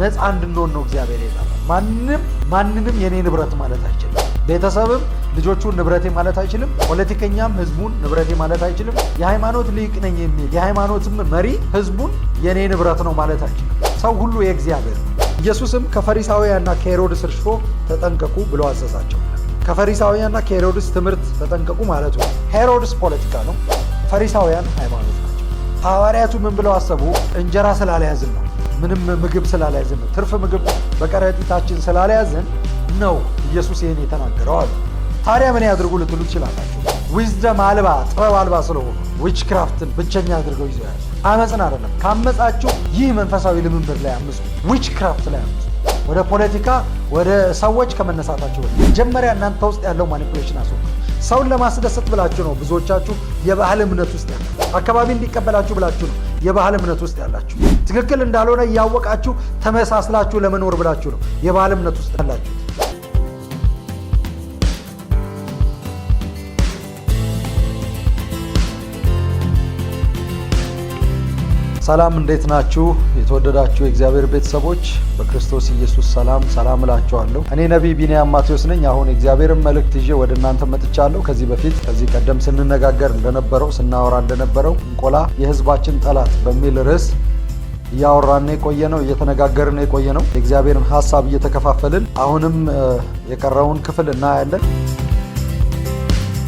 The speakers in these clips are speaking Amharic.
ነፃ እንድንሆን ነው እግዚአብሔር የጠራን። ማንንም የኔ ንብረት ማለት አይችልም። ቤተሰብም ልጆቹን ንብረቴ ማለት አይችልም። ፖለቲከኛም ህዝቡን ንብረቴ ማለት አይችልም። የሃይማኖት ሊቅ ነኝ የሚል የሃይማኖትም መሪ ህዝቡን የኔ ንብረት ነው ማለት አይችልም። ሰው ሁሉ የእግዚአብሔር ነው። ኢየሱስም ከፈሪሳውያንና ከሄሮድስ እርሾ ተጠንቀቁ ብሎ አዘዛቸው። ከፈሪሳውያንና ከሄሮድስ ትምህርት ተጠንቀቁ ማለቱ ነው። ሄሮድስ ፖለቲካ ነው፣ ፈሪሳውያን ሃይማኖት ናቸው። ሐዋርያቱ ምን ብለው አሰቡ? እንጀራ ስላልያዝን ነው፣ ምንም ምግብ ስላልያዝን ነው፣ ትርፍ ምግብ በከረጢታችን ስላልያዝን ነው ኢየሱስ ይህን የተናገረው አሉ። ታዲያ ምን ያድርጉ ልትሉ ትችላላችሁ። ዊዝደም አልባ ጥበብ አልባ ስለሆኑ ዊችክራፍትን ብቸኛ አድርገው ይዘው ያዙ። አመፅን አይደለም። ካመፃችሁ ይህ መንፈሳዊ ልምምድ ላይ አምፁ፣ ዊችክራፍት ላይ አምፁ። ወደ ፖለቲካ ወደ ሰዎች ከመነሳታችሁ መጀመሪያ እናንተ ውስጥ ያለው ማኒፑሌሽን አስወግዱ። ሰውን ለማስደሰት ብላችሁ ነው ብዙዎቻችሁ የባህል እምነት ውስጥ ያላችሁ። አካባቢ እንዲቀበላችሁ ብላችሁ ነው የባህል እምነት ውስጥ ያላችሁ። ትክክል እንዳልሆነ እያወቃችሁ ተመሳስላችሁ ለመኖር ብላችሁ ነው የባህል እምነት ውስጥ ያላችሁ። ሰላም፣ እንዴት ናችሁ? የተወደዳችሁ የእግዚአብሔር ቤተሰቦች በክርስቶስ ኢየሱስ ሰላም እላችኋለሁ። እኔ ነቢይ ቢንያም ማቴዎስ ነኝ። አሁን የእግዚአብሔርን መልእክት ይዤ ወደ እናንተ መጥቻለሁ። ከዚህ ቀደም ስንነጋገር እንደነበረው ስናወራ እንደነበረው ጥንቆላ የሕዝባችን ጠላት በሚል ርዕስ እያወራን የቆየ ነው፣ እየተነጋገርን የቆየ ነው። የእግዚአብሔርን ሐሳብ እየተከፋፈልን አሁንም የቀረውን ክፍል እናያለን።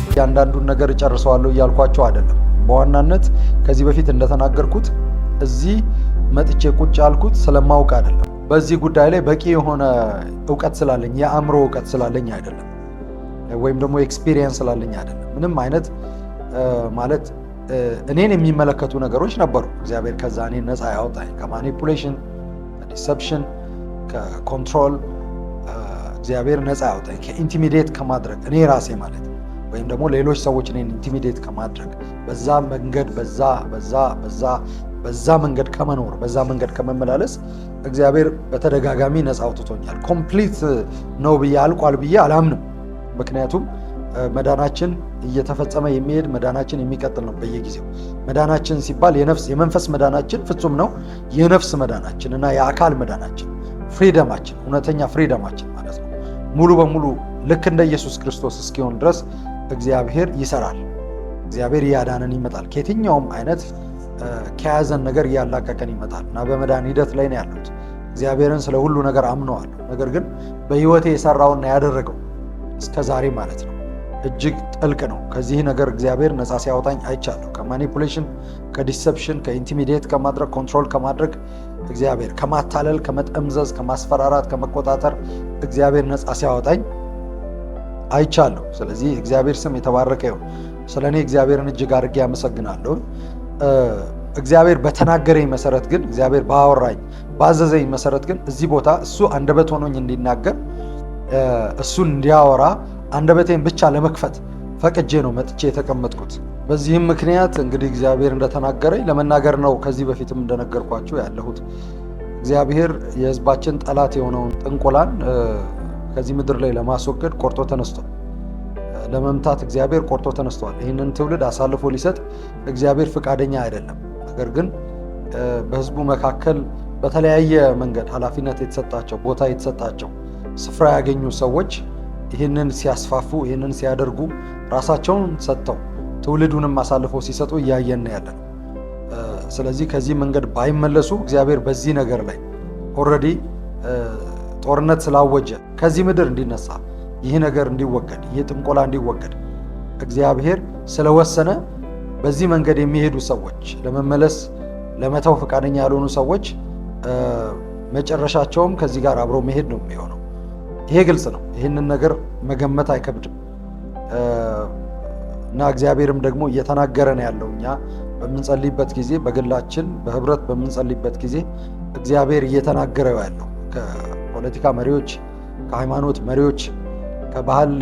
እያንዳንዱን ነገር እጨርሰዋለሁ እያልኳቸው አይደለም። በዋናነት ከዚህ በፊት እንደተናገርኩት እዚህ መጥቼ ቁጭ ያልኩት ስለማውቅ አይደለም። በዚህ ጉዳይ ላይ በቂ የሆነ እውቀት ስላለኝ የአእምሮ እውቀት ስላለኝ አይደለም፣ ወይም ደግሞ ኤክስፒሪየንስ ስላለኝ አይደለም። ምንም አይነት ማለት እኔን የሚመለከቱ ነገሮች ነበሩ። እግዚአብሔር ከዛ እኔን ነፃ ያወጣኝ ከማኒፑሌሽን፣ ከዲሰፕሽን፣ ከኮንትሮል እግዚአብሔር ነፃ ያወጣኝ፣ ከኢንቲሚዴት ከማድረግ እኔ ራሴ ማለት ወይም ደግሞ ሌሎች ሰዎች እኔን ኢንቲሚዴት ከማድረግ በዛ መንገድ በዛ መንገድ ከመኖር በዛ መንገድ ከመመላለስ እግዚአብሔር በተደጋጋሚ ነፃ አውጥቶኛል። ኮምፕሊት ነው ብዬ አልቋል ብዬ አላምንም። ምክንያቱም መዳናችን እየተፈጸመ የሚሄድ መዳናችን የሚቀጥል ነው በየጊዜው። መዳናችን ሲባል የመንፈስ መዳናችን ፍጹም ነው። የነፍስ መዳናችን እና የአካል መዳናችን ፍሪደማችን፣ እውነተኛ ፍሪደማችን ማለት ነው ሙሉ በሙሉ ልክ እንደ ኢየሱስ ክርስቶስ እስኪሆን ድረስ እግዚአብሔር ይሰራል። እግዚአብሔር እያዳነን ይመጣል። ከየትኛውም አይነት ከያዘን ነገር እያላቀቀን ይመጣል እና በመዳን ሂደት ላይ ነው ያሉት። እግዚአብሔርን ስለ ሁሉ ነገር አምነዋለሁ። ነገር ግን በሕይወቴ የሰራውና ያደረገው እስከ ዛሬ ማለት ነው እጅግ ጥልቅ ነው። ከዚህ ነገር እግዚአብሔር ነፃ ሲያወጣኝ አይቻለሁ። ከማኒፑሌሽን፣ ከዲሰፕሽን፣ ከኢንቲሚዴት ከማድረግ ኮንትሮል ከማድረግ እግዚአብሔር ከማታለል፣ ከመጠምዘዝ፣ ከማስፈራራት፣ ከመቆጣጠር እግዚአብሔር ነፃ ሲያወጣኝ አይቻለሁ። ስለዚህ እግዚአብሔር ስም የተባረከ ይሁን። ስለ እኔ እግዚአብሔርን እጅግ አድርጌ አመሰግናለሁ። እግዚአብሔር በተናገረኝ መሰረት ግን እግዚአብሔር ባወራኝ ባዘዘኝ መሰረት ግን እዚህ ቦታ እሱ አንደበት ሆኖኝ እንዲናገር እሱን እንዲያወራ አንደበቴን ብቻ ለመክፈት ፈቅጄ ነው መጥቼ የተቀመጥኩት። በዚህም ምክንያት እንግዲህ እግዚአብሔር እንደተናገረኝ ለመናገር ነው። ከዚህ በፊትም እንደነገርኳችሁ ያለሁት እግዚአብሔር የሕዝባችን ጠላት የሆነውን ጥንቆላን ከዚህ ምድር ላይ ለማስወገድ ቆርጦ ተነስቷል። ለመምታት እግዚአብሔር ቆርጦ ተነስቷል። ይህንን ትውልድ አሳልፎ ሊሰጥ እግዚአብሔር ፈቃደኛ አይደለም። ነገር ግን በሕዝቡ መካከል በተለያየ መንገድ ኃላፊነት የተሰጣቸው ቦታ የተሰጣቸው ስፍራ ያገኙ ሰዎች ይህንን ሲያስፋፉ ይህንን ሲያደርጉ ራሳቸውን ሰጥተው ትውልዱንም አሳልፎ ሲሰጡ እያየን ያለን። ስለዚህ ከዚህ መንገድ ባይመለሱ እግዚአብሔር በዚህ ነገር ላይ ኦልሬዲ ጦርነት ስላወጀ ከዚህ ምድር እንዲነሳ ይህ ነገር እንዲወገድ ይህ ጥንቆላ እንዲወገድ እግዚአብሔር ስለወሰነ በዚህ መንገድ የሚሄዱ ሰዎች ለመመለስ ለመተው ፈቃደኛ ያልሆኑ ሰዎች መጨረሻቸውም ከዚህ ጋር አብሮ መሄድ ነው የሚሆነው። ይሄ ግልጽ ነው። ይህንን ነገር መገመት አይከብድም እና እግዚአብሔርም ደግሞ እየተናገረን ያለው እኛ በምንጸልይበት ጊዜ በግላችን በህብረት በምንጸልይበት ጊዜ እግዚአብሔር እየተናገረው ያለው ከፖለቲካ መሪዎች፣ ከሃይማኖት መሪዎች፣ ከባህል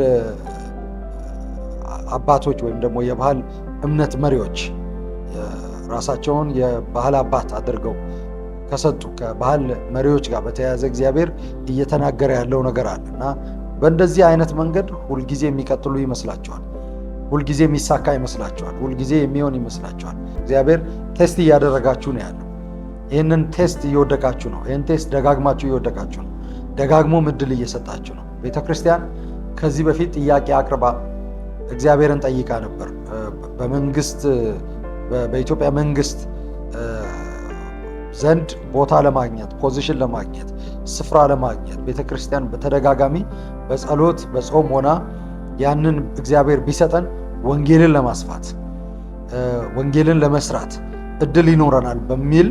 አባቶች ወይም ደግሞ የባህል እምነት መሪዎች ራሳቸውን የባህል አባት አድርገው ከሰጡ ከባህል መሪዎች ጋር በተያያዘ እግዚአብሔር እየተናገረ ያለው ነገር አለ እና በእንደዚህ አይነት መንገድ ሁልጊዜ የሚቀጥሉ ይመስላቸዋል። ሁልጊዜ የሚሳካ ይመስላቸዋል። ሁልጊዜ የሚሆን ይመስላቸዋል። እግዚአብሔር ቴስት እያደረጋችሁ ነው ያለው። ይህንን ቴስት እየወደቃችሁ ነው። ይህን ቴስት ደጋግማችሁ እየወደቃችሁ ነው። ደጋግሞም እድል እየሰጣችሁ ነው። ቤተክርስቲያን ከዚህ በፊት ጥያቄ አቅርባ እግዚአብሔርን ጠይቃ ነበር። በኢትዮጵያ መንግስት ዘንድ ቦታ ለማግኘት፣ ፖዚሽን ለማግኘት፣ ስፍራ ለማግኘት ቤተክርስቲያን በተደጋጋሚ በጸሎት በጾም ሆና ያንን እግዚአብሔር ቢሰጠን ወንጌልን ለማስፋት ወንጌልን ለመስራት እድል ይኖረናል በሚል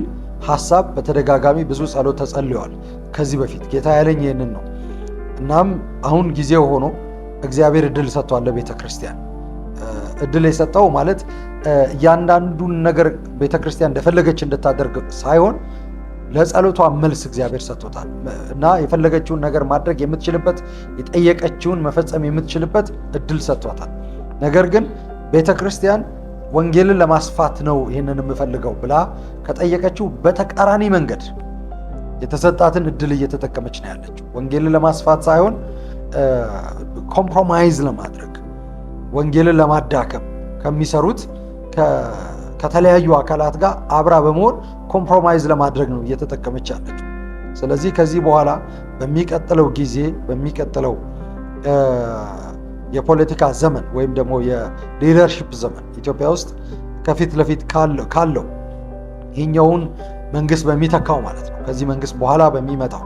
ሐሳብ በተደጋጋሚ ብዙ ጸሎት ተጸልየዋል። ከዚህ በፊት ጌታ ያለኝ ይህንን ነው። እናም አሁን ጊዜው ሆኖ እግዚአብሔር እድል ሰጥቷል ለቤተክርስቲያን። እድል የሰጠው ማለት እያንዳንዱን ነገር ቤተክርስቲያን እንደፈለገች እንድታደርግ ሳይሆን ለጸሎቷ መልስ እግዚአብሔር ሰጥቶታል እና የፈለገችውን ነገር ማድረግ የምትችልበት የጠየቀችውን መፈጸም የምትችልበት እድል ሰጥቷታል። ነገር ግን ቤተክርስቲያን ወንጌልን ለማስፋት ነው ይህንን የምፈልገው ብላ ከጠየቀችው በተቃራኒ መንገድ የተሰጣትን እድል እየተጠቀመች ነው ያለችው። ወንጌልን ለማስፋት ሳይሆን ኮምፕሮማይዝ ለማድረግ ወንጌልን ለማዳከም ከሚሰሩት ከተለያዩ አካላት ጋር አብራ በመሆን ኮምፕሮማይዝ ለማድረግ ነው እየተጠቀመች ያለችው። ስለዚህ ከዚህ በኋላ በሚቀጥለው ጊዜ በሚቀጥለው የፖለቲካ ዘመን ወይም ደግሞ የሊደርሺፕ ዘመን ኢትዮጵያ ውስጥ ከፊት ለፊት ካለው ይህኛውን መንግስት በሚተካው ማለት ነው ከዚህ መንግስት በኋላ በሚመጣው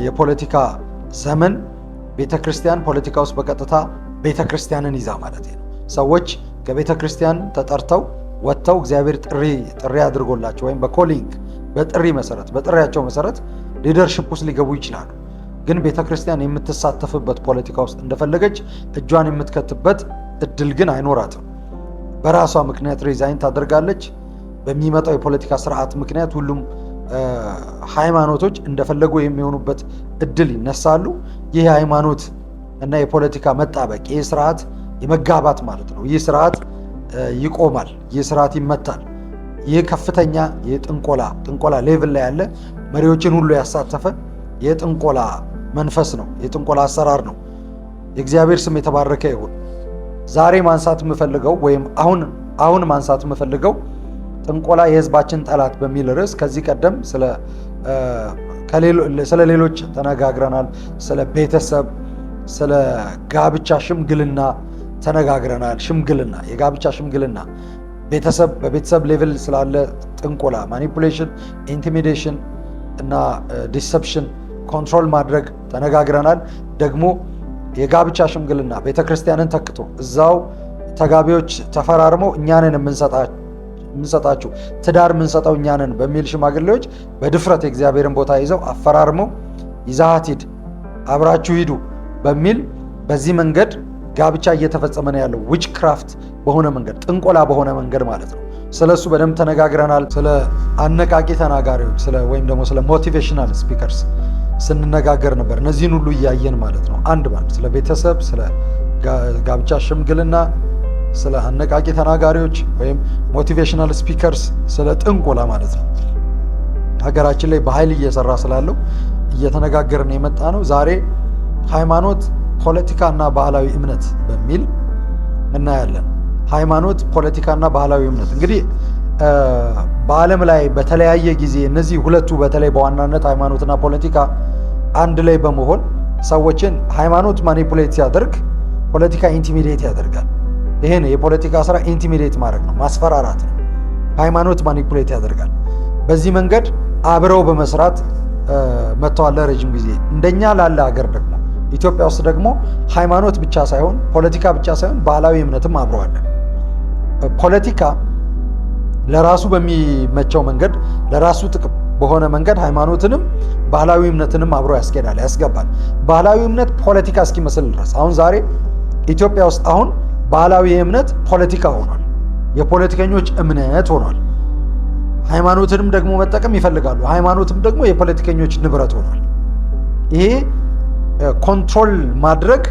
የፖለቲካ ዘመን ቤተክርስቲያን ፖለቲካ ውስጥ በቀጥታ ቤተክርስቲያንን ይዛ ማለት ነው ሰዎች ከቤተክርስቲያን ተጠርተው ወጥተው እግዚአብሔር ጥሪ አድርጎላቸው ወይም በኮሊንግ በጥሪ መሰረት በጥሪያቸው መሰረት ሊደርሺፕ ውስጥ ሊገቡ ይችላሉ። ግን ቤተክርስቲያን የምትሳተፍበት ፖለቲካ ውስጥ እንደፈለገች እጇን የምትከትበት እድል ግን አይኖራትም። በራሷ ምክንያት ሪዛይን ታደርጋለች። በሚመጣው የፖለቲካ ስርዓት ምክንያት ሁሉም ሃይማኖቶች እንደፈለጉ የሚሆኑበት እድል ይነሳሉ። ይህ ሃይማኖት እና የፖለቲካ መጣበቅ ይህ ስርዓት የመጋባት ማለት ነው። ይህ ስርዓት ይቆማል። ይህ ስርዓት ይመታል። ይህ ከፍተኛ የጥንቆላ ሌቭል ላይ ያለ መሪዎችን ሁሉ ያሳተፈ የጥንቆላ መንፈስ ነው። የጥንቆላ አሰራር ነው። የእግዚአብሔር ስም የተባረከ ይሁን። ዛሬ ማንሳት የምፈልገው ወይም አሁን ማንሳት የምፈልገው ጥንቆላ የህዝባችን ጠላት በሚል ርዕስ ከዚህ ቀደም ስለ ሌሎች ተነጋግረናል። ስለ ቤተሰብ፣ ስለ ጋብቻ ሽምግልና ተነጋግረናል። የጋብቻ ሽምግልና በቤተሰብ ሌቭል ስላለ ጥንቆላ፣ ማኒፑሌሽን፣ ኢንቲሚዴሽን እና ዲሰፕሽን ኮንትሮል ማድረግ ተነጋግረናል። ደግሞ የጋብቻ ሽምግልና ቤተክርስቲያንን ተክቶ እዛው ተጋቢዎች ተፈራርመው እኛንን የምንሰጣችሁ ትዳር የምንሰጠው እኛንን በሚል ሽማግሌዎች በድፍረት የእግዚአብሔርን ቦታ ይዘው አፈራርመው ይዛሃት ሂድ አብራችሁ ሂዱ በሚል በዚህ መንገድ ጋብቻ እየተፈጸመ ነው ያለው። ዊች ክራፍት በሆነ መንገድ ጥንቆላ በሆነ መንገድ ማለት ነው። ስለሱ በደንብ ተነጋግረናል። ስለ አነቃቂ ተናጋሪዎች ወይም ደግሞ ስለ ሞቲቬሽናል ስፒከርስ ስንነጋገር ነበር። እነዚህን ሁሉ እያየን ማለት ነው አንድ ባንድ ስለ ቤተሰብ፣ ስለ ጋብቻ ሽምግልና፣ ስለ አነቃቂ ተናጋሪዎች ወይም ሞቲቬሽናል ስፒከርስ፣ ስለ ጥንቆላ ማለት ነው ሀገራችን ላይ በኃይል እየሰራ ስላለው እየተነጋገርን የመጣ ነው። ዛሬ ሃይማኖት፣ ፖለቲካና ባህላዊ እምነት በሚል እናያለን። ሃይማኖት፣ ፖለቲካና ባህላዊ እምነት እንግዲህ በዓለም ላይ በተለያየ ጊዜ እነዚህ ሁለቱ በተለይ በዋናነት ሃይማኖትና ፖለቲካ አንድ ላይ በመሆን ሰዎችን ሃይማኖት ማኒፑሌት ሲያደርግ ፖለቲካ ኢንቲሚዴት ያደርጋል። ይሄ ነው የፖለቲካ ስራ፣ ኢንቲሚዴት ማድረግ ነው፣ ማስፈራራት ነው። ሃይማኖት ማኒፑሌት ያደርጋል። በዚህ መንገድ አብረው በመስራት መጥተዋል ለረጅም ጊዜ። እንደኛ ላለ ሀገር ደግሞ ኢትዮጵያ ውስጥ ደግሞ ሃይማኖት ብቻ ሳይሆን ፖለቲካ ብቻ ሳይሆን ባህላዊ እምነትም አብረዋል። ፖለቲካ ለራሱ በሚመቸው መንገድ ለራሱ ጥቅም በሆነ መንገድ ሃይማኖትንም ባህላዊ እምነትንም አብሮ ያስገባል። ባህላዊ እምነት ፖለቲካ እስኪመስል ድረስ አሁን ዛሬ ኢትዮጵያ ውስጥ አሁን ባህላዊ እምነት ፖለቲካ ሆኗል። የፖለቲከኞች እምነት ሆኗል። ሃይማኖትንም ደግሞ መጠቀም ይፈልጋሉ። ሃይማኖትም ደግሞ የፖለቲከኞች ንብረት ሆኗል። ይሄ ኮንትሮል ማድረግ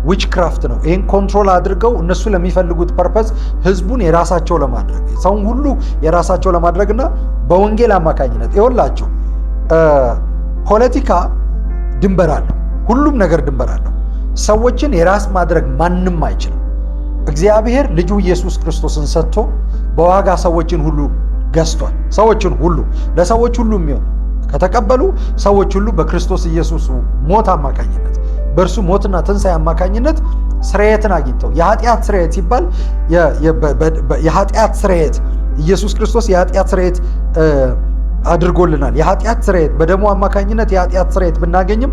ዊች ክራፍት ነው። ይህን ኮንትሮል አድርገው እነሱ ለሚፈልጉት ፐርፐዝ ህዝቡን የራሳቸው ለማድረግ ሰውን ሁሉ የራሳቸው ለማድረግ እና በወንጌል አማካኝነት ይኸውላቸው ፖለቲካ ድንበር አለው። ሁሉም ነገር ድንበር አለው። ሰዎችን የራስ ማድረግ ማንም አይችልም። እግዚአብሔር ልጁ ኢየሱስ ክርስቶስን ሰጥቶ በዋጋ ሰዎችን ሁሉ ገዝቷል። ሰዎችን ሁሉ ለሰዎች ሁሉ የሚሆን ከተቀበሉ ሰዎች ሁሉ በክርስቶስ ኢየሱስ ሞት አማካኝነት በእርሱ ሞትና ትንሣኤ አማካኝነት ስርየትን አግኝተው የኃጢአት ስርየት ሲባል የኃጢአት ስርየት ኢየሱስ ክርስቶስ የኃጢአት ስርየት አድርጎልናል። የኃጢአት ስርየት በደሙ አማካኝነት የኃጢአት ስርየት ብናገኝም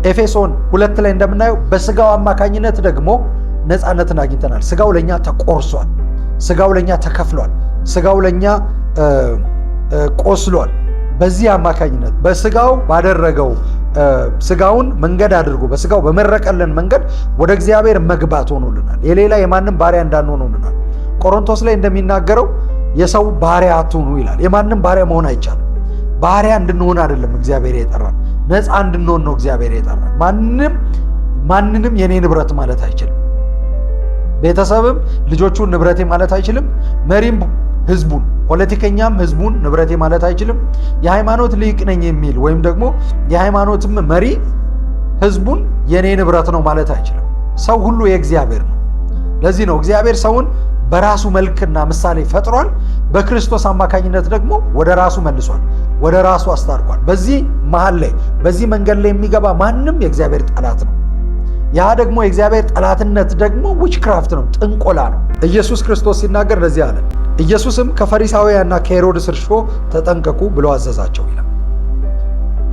ኤፌሶን 2 ላይ እንደምናየው በስጋው አማካኝነት ደግሞ ነፃነትን አግኝተናል። ስጋው ለኛ ተቆርሷል። ስጋው ለኛ ተከፍሏል። ስጋው ለኛ ቆስሏል። በዚህ አማካኝነት በስጋው ባደረገው ስጋውን መንገድ አድርጎ በስጋው በመረቀልን መንገድ ወደ እግዚአብሔር መግባት ሆኖልናል። የሌላ የማንም ባሪያ እንዳንሆን ሆኖልናል። ቆሮንቶስ ላይ እንደሚናገረው የሰው ባሪያ አትሁኑ ይላል። የማንም ባሪያ መሆን አይቻልም። ባሪያ እንድንሆን አይደለም እግዚአብሔር የጠራን፣ ነፃ እንድንሆን ነው እግዚአብሔር የጠራን። ማንንም የኔ ንብረት ማለት አይችልም። ቤተሰብም ልጆቹን ንብረቴ ማለት አይችልም። መሪም ህዝቡን፣ ፖለቲከኛም ህዝቡን ንብረቴ ማለት አይችልም። የሃይማኖት ሊቅ ነኝ የሚል ወይም ደግሞ የሃይማኖትም መሪ ህዝቡን የኔ ንብረት ነው ማለት አይችልም። ሰው ሁሉ የእግዚአብሔር ነው። ለዚህ ነው እግዚአብሔር ሰውን በራሱ መልክና ምሳሌ ፈጥሯል። በክርስቶስ አማካኝነት ደግሞ ወደ ራሱ መልሷል፣ ወደ ራሱ አስታርቋል። በዚህ መሃል ላይ በዚህ መንገድ ላይ የሚገባ ማንም የእግዚአብሔር ጠላት ነው። ያ ደግሞ የእግዚአብሔር ጠላትነት ደግሞ ዊችክራፍት ነው፣ ጥንቆላ ነው። ኢየሱስ ክርስቶስ ሲናገር ለዚህ አለ፣ ኢየሱስም ከፈሪሳውያንና ከሄሮድስ እርሾ ተጠንቀቁ ብሎ አዘዛቸው ይላል።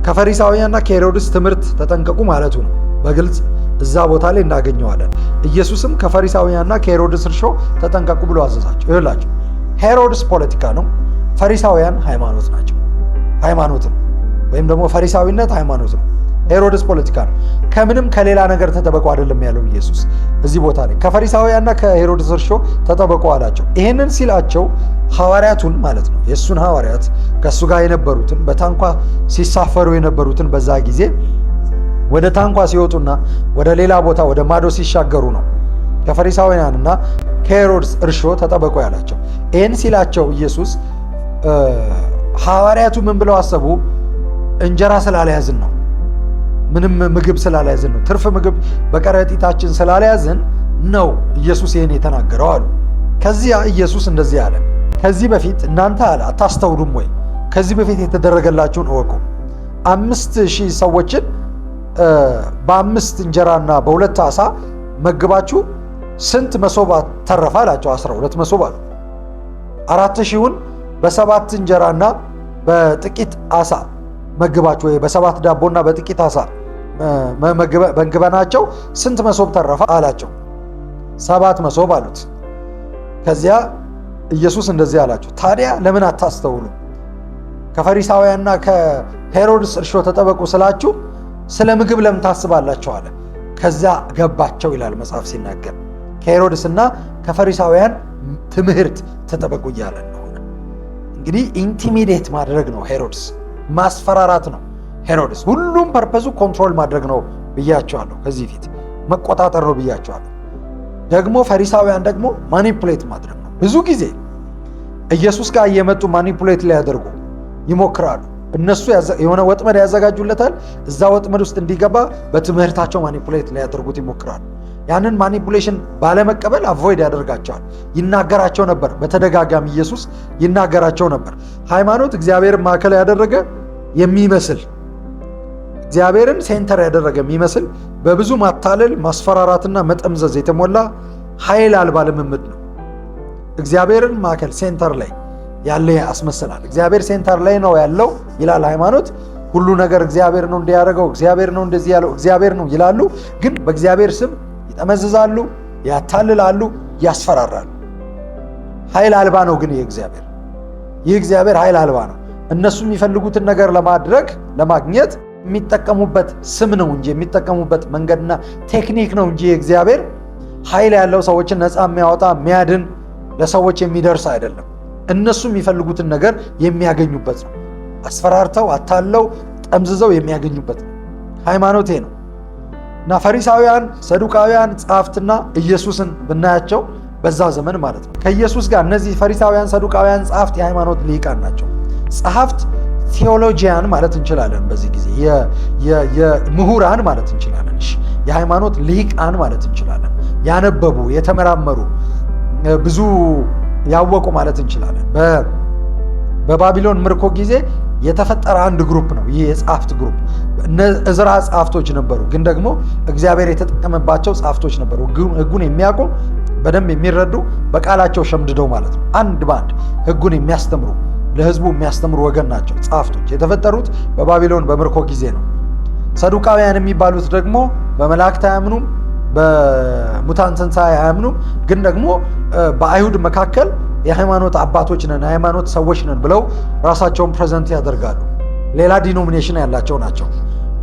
ከፈሪሳውያንና ከሄሮድስ ትምህርት ተጠንቀቁ ማለቱ ነው። በግልጽ እዛ ቦታ ላይ እናገኘዋለን። ኢየሱስም ከፈሪሳውያንና ከሄሮድስ እርሾ ተጠንቀቁ ብሎ አዘዛቸው። ይላችሁ ሄሮድስ ፖለቲካ ነው፣ ፈሪሳውያን ሃይማኖት ናቸው። ሃይማኖት ነው ወይም ደግሞ ፈሪሳዊነት ሃይማኖት ነው። ሄሮድስ ፖለቲካ ነው። ከምንም ከሌላ ነገር ተጠበቁ አይደለም ያለው ኢየሱስ እዚህ ቦታ ላይ ከፈሪሳውያንና ከሄሮድስ እርሾ ተጠበቁ አላቸው። ይህንን ሲላቸው ሐዋርያቱን ማለት ነው የእሱን ሐዋርያት ከእሱ ጋር የነበሩትን በታንኳ ሲሳፈሩ የነበሩትን በዛ ጊዜ ወደ ታንኳ ሲወጡና ወደ ሌላ ቦታ ወደ ማዶ ሲሻገሩ ነው ከፈሪሳውያንና ከሄሮድስ እርሾ ተጠበቁ ያላቸው። ይህን ሲላቸው ኢየሱስ ሐዋርያቱ ምን ብለው አሰቡ? እንጀራ ስላልያዝን ነው፣ ምንም ምግብ ስላልያዝን ነው፣ ትርፍ ምግብ በከረጢታችን ስላልያዝን ነው ኢየሱስ ይህን የተናገረው አሉ። ከዚያ ኢየሱስ እንደዚህ አለ፣ ከዚህ በፊት እናንተ አለ አታስተውሉም ወይ? ከዚህ በፊት የተደረገላችሁን እወቁ። 5,000 ሰዎችን በ5 እንጀራና በ2 ዓሣ መግባችሁ ስንት መሶብ ተረፈ አላቸው። 12 መሶብ አሉ። 4,000ውን በ7 እንጀራና በጥቂት ዓሣ መግባችሁ ወይ በ7 ዳቦና በጥቂት ዓሣ መግበናቸው ስንት መሶብ ተረፈ አላቸው። 7 መሶብ አሉት። ከዚያ ኢየሱስ እንደዚህ አላቸው፣ ታዲያ ለምን አታስተውሉ? ከፈሪሳውያንና ከሄሮድስ እርሾ ተጠበቁ ስላችሁ ስለ ምግብ ለምን ታስባላችሁ አለ። ከዚያ ገባቸው ይላል መጽሐፍ ሲናገር፣ ከሄሮድስና ከፈሪሳውያን ትምህርት ተጠበቁ እያለ እንደሆነ። እንግዲህ ኢንቲሚዴት ማድረግ ነው ሄሮድስ፣ ማስፈራራት ነው ሄሮድስ። ሁሉም ፐርፐዙ ኮንትሮል ማድረግ ነው ብያቸዋለሁ። ከዚህ ፊት መቆጣጠር ነው ብያቸዋለሁ። ደግሞ ፈሪሳውያን ደግሞ ማኒፑሌት ማድረግ ነው። ብዙ ጊዜ ኢየሱስ ጋር እየመጡ ማኒፑሌት ሊያደርጉ ይሞክራሉ። እነሱ የሆነ ወጥመድ ያዘጋጁለታል። እዛ ወጥመድ ውስጥ እንዲገባ በትምህርታቸው ማኒፑሌት ሊያደርጉት ይሞክራሉ። ያንን ማኒፑሌሽን ባለመቀበል አቮይድ ያደርጋቸዋል። ይናገራቸው ነበር፣ በተደጋጋሚ ኢየሱስ ይናገራቸው ነበር። ሃይማኖት እግዚአብሔርን ማዕከል ያደረገ የሚመስል እግዚአብሔርን ሴንተር ያደረገ የሚመስል በብዙ ማታለል፣ ማስፈራራትና መጠምዘዝ የተሞላ ኃይል አልባ ልምምድ ነው። እግዚአብሔርን ማዕከል ሴንተር ላይ ያለ ያስመስላል። እግዚአብሔር ሴንተር ላይ ነው ያለው ይላል ሃይማኖት። ሁሉ ነገር እግዚአብሔር ነው እንዲያደርገው፣ እግዚአብሔር ነው እንደዚህ ያለው፣ እግዚአብሔር ነው ይላሉ። ግን በእግዚአብሔር ስም ይጠመዝዛሉ፣ ያታልላሉ፣ ያስፈራራሉ። ኃይል አልባ ነው። ግን ይህ እግዚአብሔር ኃይል አልባ ነው። እነሱ የሚፈልጉትን ነገር ለማግኘት የሚጠቀሙበት ስም ነው እንጂ የሚጠቀሙበት መንገድና ቴክኒክ ነው እንጂ እግዚአብሔር ኃይል ያለው ሰዎችን ነፃ የሚያወጣ የሚያድን ለሰዎች የሚደርስ አይደለም። እነሱ የሚፈልጉትን ነገር የሚያገኙበት ነው። አስፈራርተው አታለው ጠምዝዘው የሚያገኙበት ነው። ሃይማኖቴ ነው እና ፈሪሳውያን፣ ሰዱቃውያን ጸሐፍትና ኢየሱስን ብናያቸው በዛ ዘመን ማለት ነው ከኢየሱስ ጋር እነዚህ ፈሪሳውያን፣ ሰዱቃውያን ጸሐፍት የሃይማኖት ልሂቃን ናቸው። ጸሐፍት ቴዎሎጂያን ማለት እንችላለን። በዚህ ጊዜ የምሁራን ማለት እንችላለን። የሃይማኖት ልሂቃን ማለት እንችላለን። ያነበቡ፣ የተመራመሩ፣ ብዙ ያወቁ ማለት እንችላለን። በባቢሎን ምርኮ ጊዜ የተፈጠረ አንድ ግሩፕ ነው። ይህ የጸሐፍት ግሩፕ እዝራ ጸሐፍቶች ነበሩ፣ ግን ደግሞ እግዚአብሔር የተጠቀመባቸው ጸሐፍቶች ነበሩ። ሕጉን የሚያውቁ በደንብ የሚረዱ በቃላቸው ሸምድደው ማለት ነው። አንድ በአንድ ሕጉን የሚያስተምሩ ለሕዝቡ የሚያስተምሩ ወገን ናቸው ጸሐፍቶች። የተፈጠሩት በባቢሎን በምርኮ ጊዜ ነው። ሰዱቃውያን የሚባሉት ደግሞ በመላእክት አያምኑም፣ በሙታን ትንሣኤ አያምኑም፣ ግን ደግሞ በአይሁድ መካከል የሃይማኖት አባቶች ነን፣ ሃይማኖት ሰዎች ነን ብለው ራሳቸውን ፕሬዘንት ያደርጋሉ። ሌላ ዲኖሚኔሽን ያላቸው ናቸው።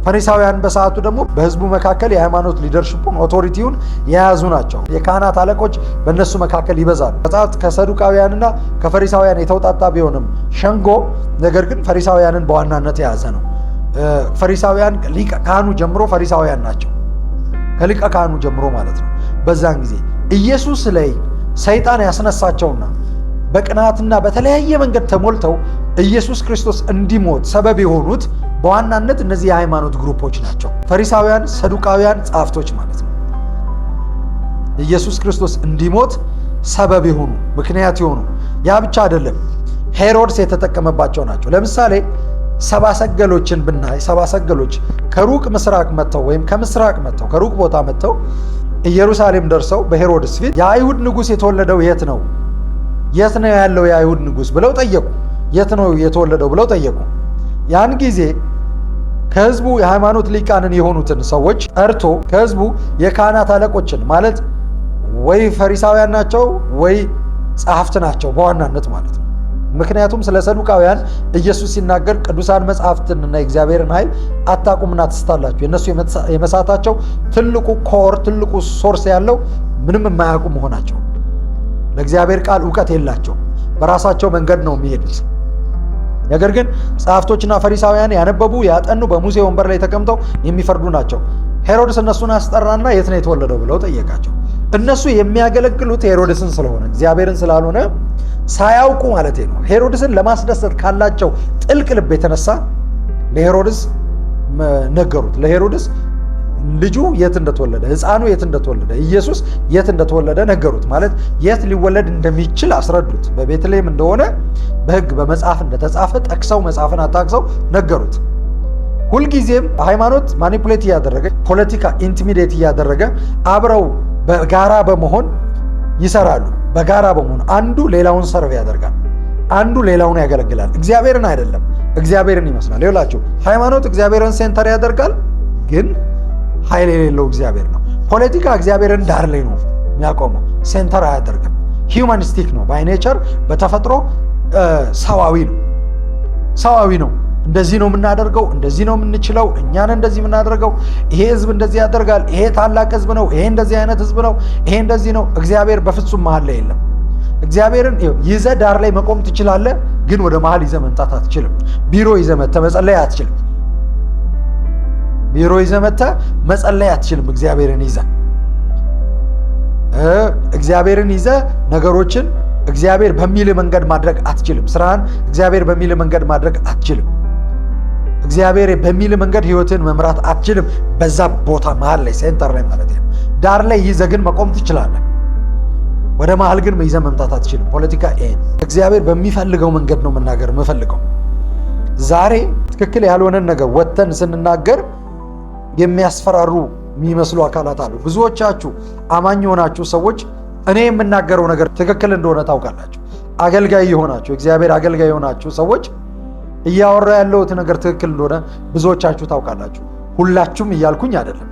ፈሪሳውያን በሰዓቱ ደግሞ በህዝቡ መካከል የሃይማኖት ሊደርሽፑን ኦቶሪቲውን የያዙ ናቸው። የካህናት አለቆች በእነሱ መካከል ይበዛሉ። መጽሐፍት ከሰዱቃውያንና ከፈሪሳውያን የተውጣጣ ቢሆንም ሸንጎ፣ ነገር ግን ፈሪሳውያንን በዋናነት የያዘ ነው። ፈሪሳውያን ሊቀ ካህኑ ጀምሮ ፈሪሳውያን ናቸው። ከሊቀ ካህኑ ጀምሮ ማለት ነው። በዛን ጊዜ ኢየሱስ ላይ ሰይጣን ያስነሳቸውና በቅናትና በተለያየ መንገድ ተሞልተው ኢየሱስ ክርስቶስ እንዲሞት ሰበብ የሆኑት በዋናነት እነዚህ የሃይማኖት ግሩፖች ናቸው። ፈሪሳውያን፣ ሰዱቃውያን፣ ጸሐፍቶች ማለት ነው። ኢየሱስ ክርስቶስ እንዲሞት ሰበብ የሆኑ ምክንያት የሆኑ ያ ብቻ አይደለም፣ ሄሮድስ የተጠቀመባቸው ናቸው። ለምሳሌ ሰባሰገሎችን ብናይ ሰባሰገሎች ከሩቅ ምስራቅ መጥተው ወይም ከምስራቅ መጥተው ከሩቅ ቦታ መጥተው ኢየሩሳሌም ደርሰው በሄሮድስ ፊት የአይሁድ ንጉሥ የተወለደው የት ነው? የት ነው ያለው የአይሁድ ንጉሥ ብለው ጠየቁ። የት ነው የተወለደው ብለው ጠየቁ። ያን ጊዜ ከህዝቡ የሃይማኖት ሊቃንን የሆኑትን ሰዎች ጠርቶ ከህዝቡ የካህናት አለቆችን ማለት ወይ ፈሪሳውያን ናቸው ወይ ጸሐፍት ናቸው በዋናነት ማለት ነው። ምክንያቱም ስለ ሰዱቃውያን ኢየሱስ ሲናገር ቅዱሳን መጽሐፍትንና የእግዚአብሔርን ኃይል አታውቁምና ትስታላችሁ። የእነሱ የመሳታቸው ትልቁ ኮር ትልቁ ሶርስ ያለው ምንም የማያውቁ መሆናቸው፣ ለእግዚአብሔር ቃል እውቀት የላቸው፣ በራሳቸው መንገድ ነው የሚሄዱት። ነገር ግን ጸሐፍቶችና ፈሪሳውያን ያነበቡ ያጠኑ በሙሴ ወንበር ላይ ተቀምጠው የሚፈርዱ ናቸው። ሄሮድስ እነሱን አስጠራና የት ነው የተወለደው ብለው ጠየቃቸው። እነሱ የሚያገለግሉት ሄሮድስን ስለሆነ እግዚአብሔርን ስላልሆነ ሳያውቁ ማለት ነው። ሄሮድስን ለማስደሰት ካላቸው ጥልቅ ልብ የተነሳ ለሄሮድስ ነገሩት። ለሄሮድስ ልጁ የት እንደተወለደ፣ ሕፃኑ የት እንደተወለደ፣ ኢየሱስ የት እንደተወለደ ነገሩት። ማለት የት ሊወለድ እንደሚችል አስረዱት። በቤተልሔም እንደሆነ በሕግ በመጽሐፍ እንደተጻፈ ጠቅሰው መጽሐፍን አጣቅሰው ነገሩት። ሁልጊዜም ሃይማኖት ማኒፑሌት እያደረገ ፖለቲካ ኢንቲሚዴት እያደረገ አብረው በጋራ በመሆን ይሰራሉ። በጋራ በመሆን አንዱ ሌላውን ሰርቭ ያደርጋል፣ አንዱ ሌላውን ያገለግላል። እግዚአብሔርን አይደለም፣ እግዚአብሔርን ይመስላል። ይኸውላችሁ ሃይማኖት እግዚአብሔርን ሴንተር ያደርጋል፣ ግን ኃይል የሌለው እግዚአብሔር ነው። ፖለቲካ እግዚአብሔርን ዳር ላይ ነው የሚያቆመው፣ ሴንተር አያደርግም። ሂውማኒስቲክ ነው ባይ ኔቸር፣ በተፈጥሮ ሰዋዊ ነው። ሰዋዊ ነው። እንደዚህ ነው የምናደርገው፣ እንደዚህ ነው የምንችለው፣ እኛን እንደዚህ የምናደርገው፣ ይሄ ህዝብ እንደዚህ ያደርጋል፣ ይሄ ታላቅ ህዝብ ነው፣ ይሄ እንደዚህ አይነት ህዝብ ነው፣ ይሄ እንደዚህ ነው። እግዚአብሔር በፍጹም መሀል ላይ የለም። እግዚአብሔርን ይዘ ዳር ላይ መቆም ትችላለህ፣ ግን ወደ መሀል ይዘ መምጣት አትችልም። ቢሮ ይዘ መተህ መጸለይ አትችልም። ቢሮ ይዘ መተህ መጸለይ አትችልም። እግዚአብሔርን ይዘ ነገሮችን እግዚአብሔር በሚል መንገድ ማድረግ አትችልም። ስራን እግዚአብሔር በሚል መንገድ ማድረግ አትችልም። እግዚአብሔር በሚል መንገድ ህይወትን መምራት አትችልም። በዛ ቦታ መሀል ላይ ሴንተር ላይ ማለት ነው። ዳር ላይ ይዘህ ግን መቆም ትችላለህ። ወደ መሀል ግን ይዘህ መምጣት አትችልም። ፖለቲካ ይሄ እግዚአብሔር በሚፈልገው መንገድ ነው መናገር የምፈልገው። ዛሬ ትክክል ያልሆነን ነገር ወጥተን ስንናገር የሚያስፈራሩ የሚመስሉ አካላት አሉ። ብዙዎቻችሁ አማኝ የሆናችሁ ሰዎች እኔ የምናገረው ነገር ትክክል እንደሆነ ታውቃላችሁ። አገልጋይ የሆናችሁ እግዚአብሔር አገልጋይ የሆናችሁ ሰዎች እያወራ ያለሁት ነገር ትክክል እንደሆነ ብዙዎቻችሁ ታውቃላችሁ። ሁላችሁም እያልኩኝ አይደለም፣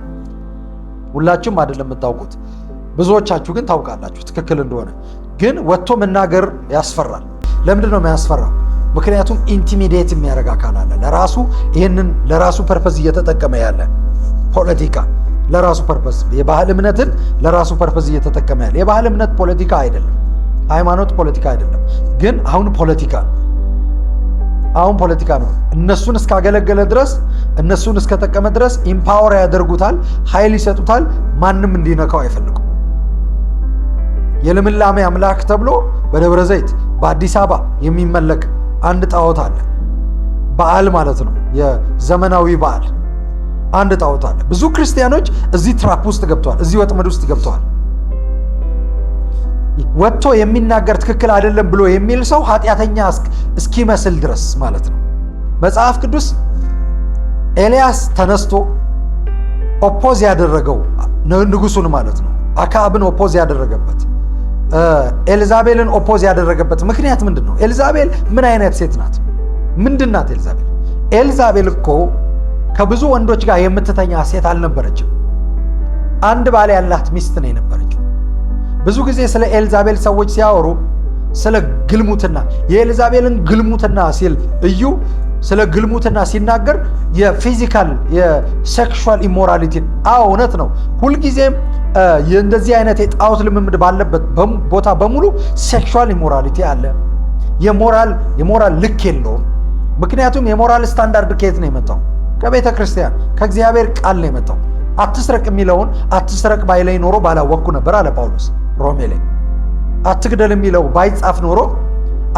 ሁላችሁም አይደለም የምታውቁት፣ ብዙዎቻችሁ ግን ታውቃላችሁ ትክክል እንደሆነ። ግን ወጥቶ መናገር ያስፈራል። ለምንድን ነው የሚያስፈራው? ምክንያቱም ኢንቲሚዴት የሚያደርግ አካል አለ። ለራሱ ይህንን ለራሱ ፐርፐዝ እየተጠቀመ ያለ ፖለቲካ ለራሱ ፐርፐዝ፣ የባህል እምነትን ለራሱ ፐርፐዝ እየተጠቀመ ያለ። የባህል እምነት ፖለቲካ አይደለም፣ ሃይማኖት ፖለቲካ አይደለም። ግን አሁን ፖለቲካ ነው። አሁን ፖለቲካ ነው። እነሱን እስካገለገለ ድረስ እነሱን እስከጠቀመ ድረስ ኢምፓወር ያደርጉታል፣ ኃይል ይሰጡታል። ማንም እንዲነካው አይፈልጉም። የልምላሜ አምላክ ተብሎ በደብረ ዘይት በአዲስ አበባ የሚመለክ አንድ ጣዖት አለ። በዓል ማለት ነው፣ የዘመናዊ በዓል አንድ ጣዖት አለ። ብዙ ክርስቲያኖች እዚህ ትራፕ ውስጥ ገብተዋል፣ እዚህ ወጥመድ ውስጥ ገብተዋል። ወጥቶ የሚናገር ትክክል አይደለም ብሎ የሚል ሰው ኃጢአተኛ እስኪመስል ድረስ ማለት ነው። መጽሐፍ ቅዱስ ኤልያስ ተነስቶ ኦፖዝ ያደረገው ንጉሱን ማለት ነው አክዓብን ኦፖዝ ያደረገበት ኤልዛቤልን ኦፖዝ ያደረገበት ምክንያት ምንድን ነው? ኤልዛቤል ምን አይነት ሴት ናት? ምንድናት ኤልዛቤል? ኤልዛቤል እኮ ከብዙ ወንዶች ጋር የምትተኛ ሴት አልነበረችም። አንድ ባል ያላት ሚስት ነው የነበረችው። ብዙ ጊዜ ስለ ኤልዛቤል ሰዎች ሲያወሩ ስለ ግልሙትና የኤልዛቤልን ግልሙትና ሲል እዩ ስለ ግልሙትና ሲናገር የፊዚካል የሴክሹዋል ኢሞራሊቲ እውነት ነው። ሁልጊዜም እንደዚህ አይነት የጣዖት ልምምድ ባለበት ቦታ በሙሉ ሴክሹዋል ኢሞራሊቲ አለ። የሞራል ልክ የለውም። ምክንያቱም የሞራል ስታንዳርድ ከየት ነው የመጣው? ከቤተ ክርስቲያን ከእግዚአብሔር ቃል ነው የመጣው። አትስረቅ የሚለውን አትስረቅ ባይለኝ ኖሮ ባላወቅኩ ነበር አለ ጳውሎስ ሮሜ ላይ። አትግደል የሚለው ባይጻፍ ኖሮ